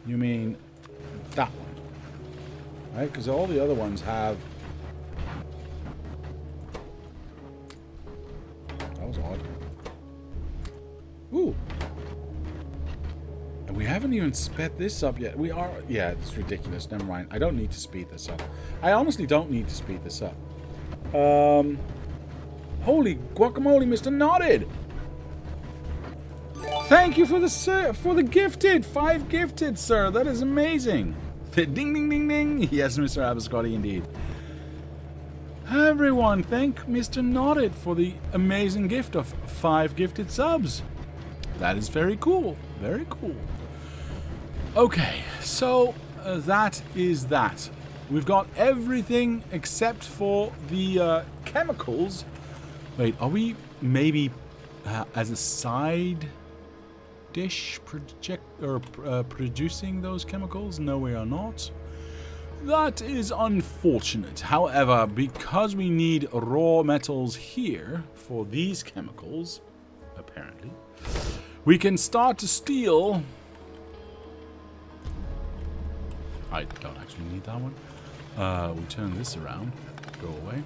You mean that one. Right? Because all the other ones have... That was odd. Ooh. And we haven't even sped this up yet. We are... Yeah, it's ridiculous. Never mind. I don't need to speed this up. I honestly don't need to speed this up. Holy guacamole, Mr. Knotted! Thank you for the gifted. 5 gifted, sir. That is amazing. Ding, ding, ding, ding. Yes, Mr. Abascotti, indeed. Everyone, thank Mr. Nodded for the amazing gift of 5 gifted subs. That is very cool. Very cool. Okay, so that is that. We've got everything except for the chemicals. Wait, are we maybe as a side dish producing those chemicals? No, we are not. That is unfortunate. However, because we need raw metals here for these chemicals, apparently, we can start to steal. I don't actually need that one. We turn this around. Go away.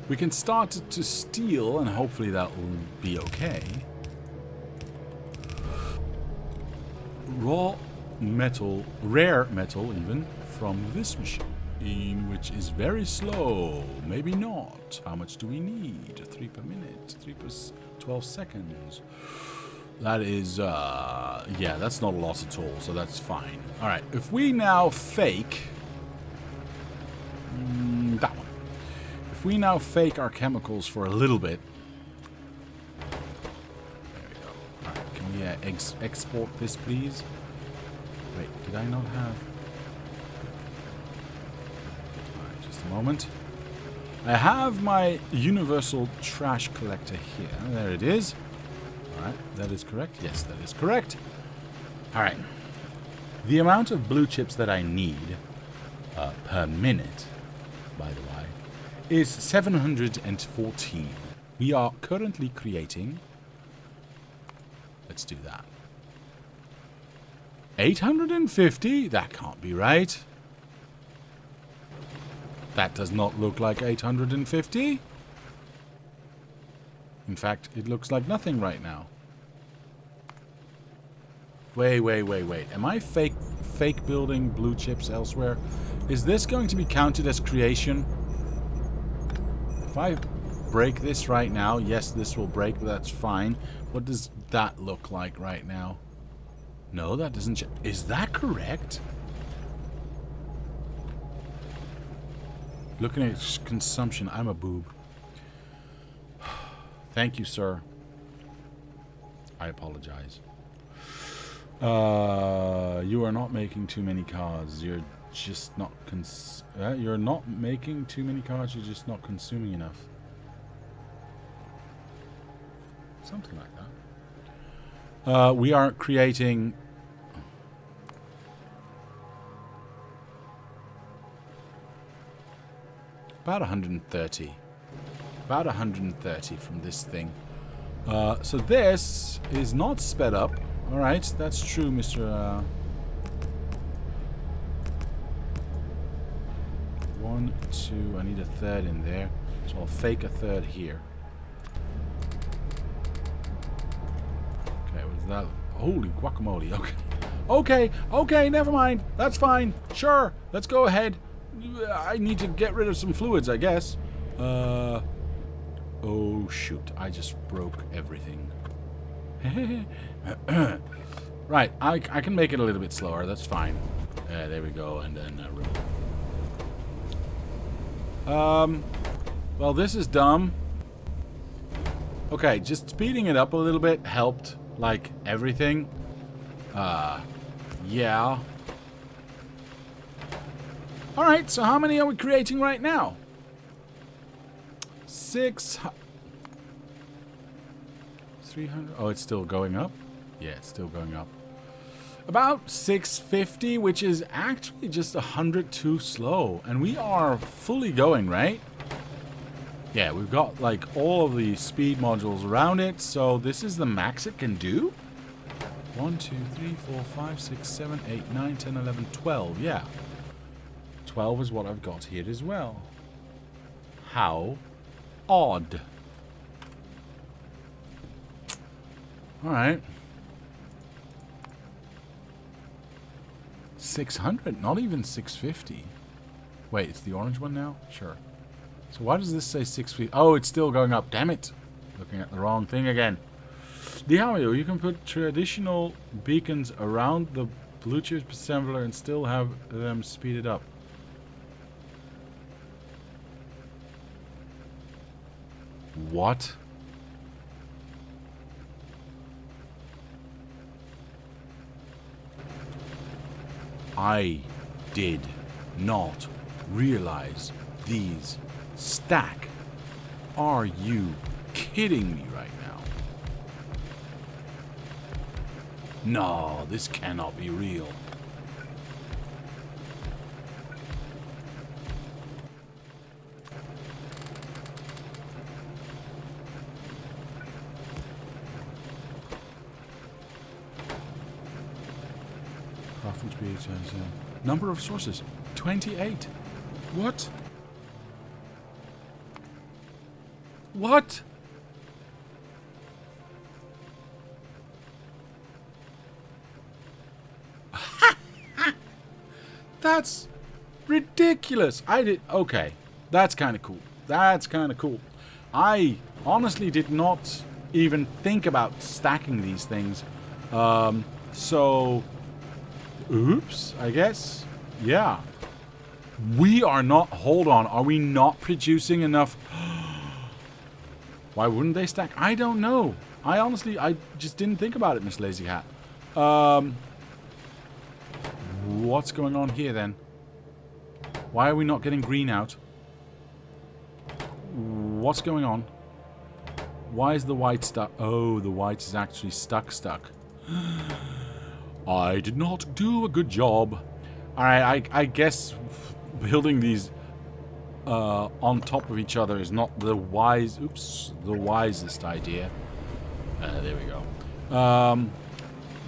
We can start to steal, and hopefully that will be okay. Raw metal, rare metal even, from this machine, which is very slow. Maybe not. How much do we need? 3 per minute. 3 per 12 seconds. That is, yeah, that's not a lot at all, so that's fine. Alright, if we now fake... that one. If we now fake our chemicals for a little bit... There we go. Alright, can we export this, please? Wait, did I not have... Alright, just a moment. I have my universal trash collector here. There it is. Alright, that is correct. Yes, that is correct. Alright. The amount of blue chips that I need per minute, by the way, is 714. We are currently creating... Let's do that. 850? That can't be right. That does not look like 850. In fact, it looks like nothing right now. Wait. Am I fake building blue chips elsewhere? Is this going to be counted as creation? If I break this right now, yes, this will break, but that's fine. What does that look like right now? No, that doesn't... Is that correct? Looking at consumption, I'm a boob. Thank you, sir. I apologize. You are not making too many cards. You're just not you're not making too many cards. You're just not consuming enough. Something like that. We are creating... about 130. About 130 from this thing. So this is not sped up. Alright, that's true, Mr. 1, 2, I need a third in there. So I'll fake a third here. Okay, what's that? Holy guacamole, okay. Okay, never mind. That's fine. Sure, let's go ahead. I need to get rid of some fluids, I guess. Oh, shoot. I just broke everything. Right, I can make it a little bit slower. That's fine. There we go. And then... well, this is dumb. Okay, just speeding it up a little bit helped. Like, everything. Yeah. Alright, so how many are we creating right now? 300. Oh, it's still going up? Yeah, it's still going up. About 650, which is actually just 100 too slow. And we are fully going, right? Yeah, we've got like all of the speed modules around it. So this is the max it can do? 1, 2, 3, 4, 5, 6, 7, 8, 9, 10, 11, 12. Yeah. 12 is what I've got here as well. How odd. Alright. 600, not even 650. Wait, it's the orange one now? Sure. So why does this say 650? Oh, it's still going up. Damn it. Looking at the wrong thing again. Diablo, you can put traditional beacons around the blue chip assembler and still have them speeded up. What? I did not realize these stack. Are you kidding me right now? No, this cannot be real. Number of sources 28. What? What? That's ridiculous. Okay, that's kind of cool. That's kind of cool. I honestly did not even think about stacking these things. So oops, I guess. Yeah. We are not... Hold on. Are we not producing enough? Why wouldn't they stack? I don't know. I just didn't think about it, Miss Lazy Hat. What's going on here, then? Why are we not getting green out? What's going on? Why is the white stuck? Oh, the white is actually stuck. I did not do a good job. Alright, I guess building these on top of each other is not the wisest idea. There we go.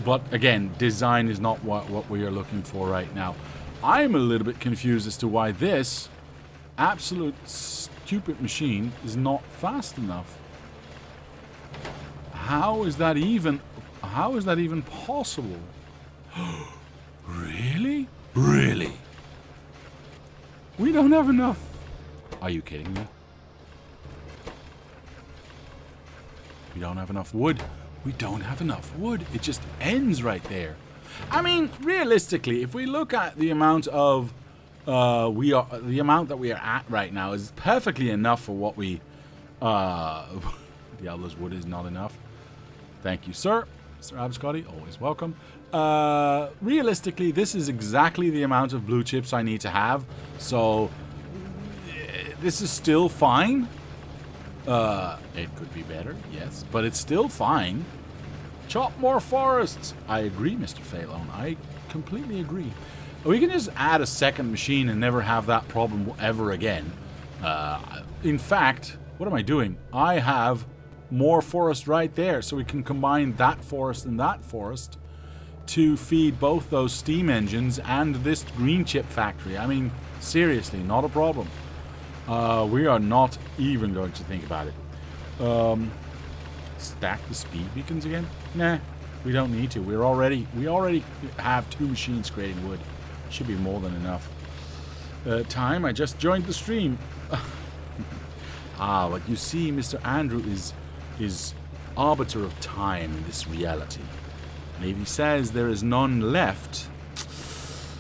But again, design is not what we are looking for right now. I'm a little bit confused as to why this absolute stupid machine is not fast enough. How is that even possible? Really? Really? We don't have enough. Are you kidding me? We don't have enough wood. We don't have enough wood. It just ends right there. I mean, realistically, if we look at the amount of the amount that we are at right now is perfectly enough for what we Diablo's wood is not enough. Thank you, sir. Mr. Abscotty, always welcome. Realistically, this is exactly the amount of blue chips I need to have. So this is still fine. It could be better, yes, but it's still fine. Chop more forests. I agree, Mr. Phalon. I completely agree. We can just add a second machine and never have that problem ever again. In fact, what am I doing? I have more forest right there, so we can combine that forest and that forest to feed both those steam engines and this green chip factory. I mean, seriously, not a problem. We are not even going to think about it. Stack the speed beacons again? Nah, we don't need to. We already have 2 machines creating wood. Should be more than enough. Time, I just joined the stream. But you see, Mr. Andrew is arbiter of time in this reality. And if he says there is none left,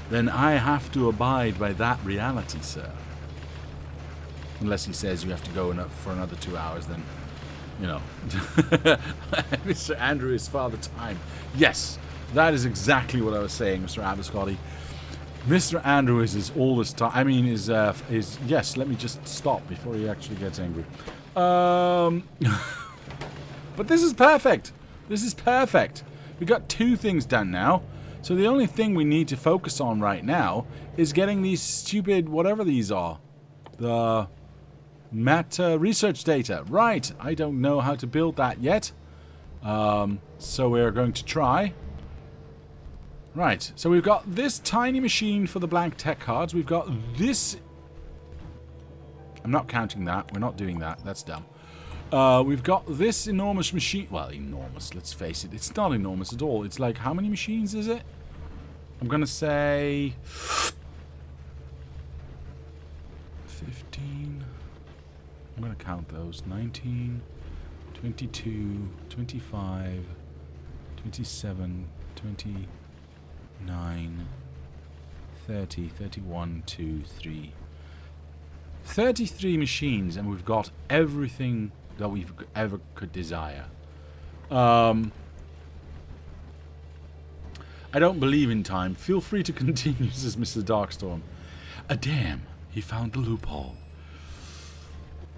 then I have to abide by that reality, sir. Unless he says you have to go for another 2 hours, then, you know. Mr. Andrew is Father Time. Yes, that is exactly what I was saying, Mr. Abiscotti. Mr. Andrew is his oldest time. I mean, yes, let me just stop before he actually gets angry. But this is perfect. This is perfect. We got 2 things done now. So the only thing we need to focus on right now is getting these stupid, whatever these are. The meta research data. Right. I don't know how to build that yet. So we're going to try. Right. So we've got this tiny machine for the blank tech cards. We've got this. I'm not counting that. We're not doing that. That's dumb. We've got this enormous machine. Well, enormous. Let's face it. It's not enormous at all. It's like, how many machines is it? I'm going to say 15. I'm going to count those. 19, 2, 22, 25, 27, 29, 30, 31, 2, 3. 33 machines, and we've got everything that we've ever could desire. I don't believe in time. Feel free to continue, says Mr. Darkstorm. Damn, he found the loophole.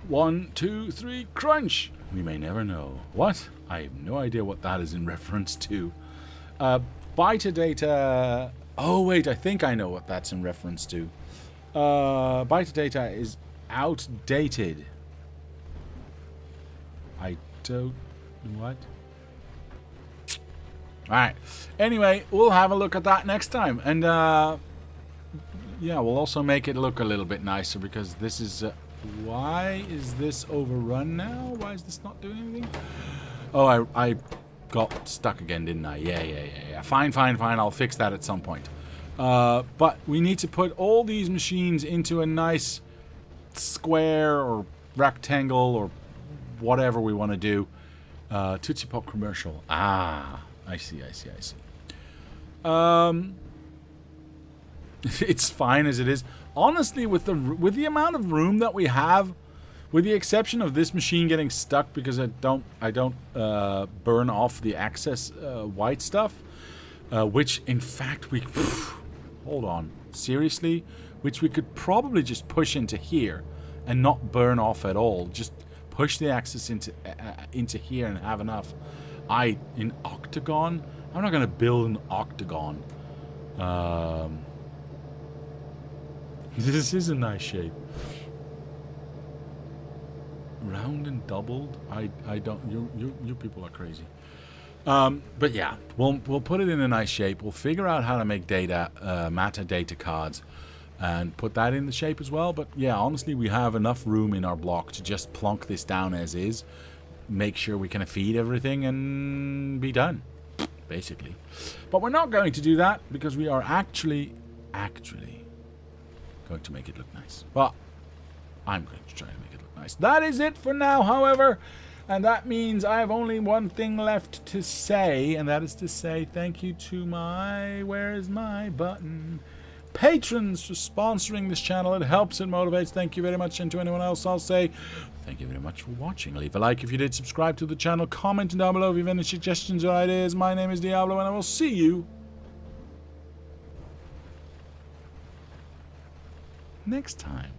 1, 2, 3, crunch! We may never know. What? I have no idea what that is in reference to. Biter data... Oh, wait, I think I know what that's in reference to. Biter data is outdated. I don't... What? Alright. Anyway, we'll have a look at that next time. And, yeah, we'll also make it look a little bit nicer because this is... why is this overrun now? Why is this not doing anything? Oh, I got stuck again, didn't I? Yeah. Fine. I'll fix that at some point. But we need to put all these machines into a nice square or rectangle or whatever we want to do. Tootsie Pop commercial. Ah, I see. It's fine as it is. Honestly, with the amount of room that we have, with the exception of this machine getting stuck because I don't burn off the excess white stuff, which in fact we hold on, seriously, which we could probably just push into here and not burn off at all. Just push the axis into here and have enough. In octagon, I'm not gonna build an octagon. This is a nice shape. Round and doubled? I don't... You people are crazy. But yeah, we'll put it in a nice shape. We'll figure out how to make matter data cards and put that in the shape as well. But yeah, honestly, we have enough room in our block to just plonk this down as is. Make sure we can feed everything and be done, basically. But we're not going to do that because we are actually going to make it look nice. Well, I'm going to try to make it look nice. That is it for now, however. And that means I have only one thing left to say. And that is to say thank you to my... Where is my button? Patrons for sponsoring this channel. It helps, it motivates. Thank you very much. And to anyone else, I'll say thank you very much for watching. Leave a like if you did. Subscribe to the channel. Comment down below if you have any suggestions or ideas. My name is Diablo, and I will see you next time.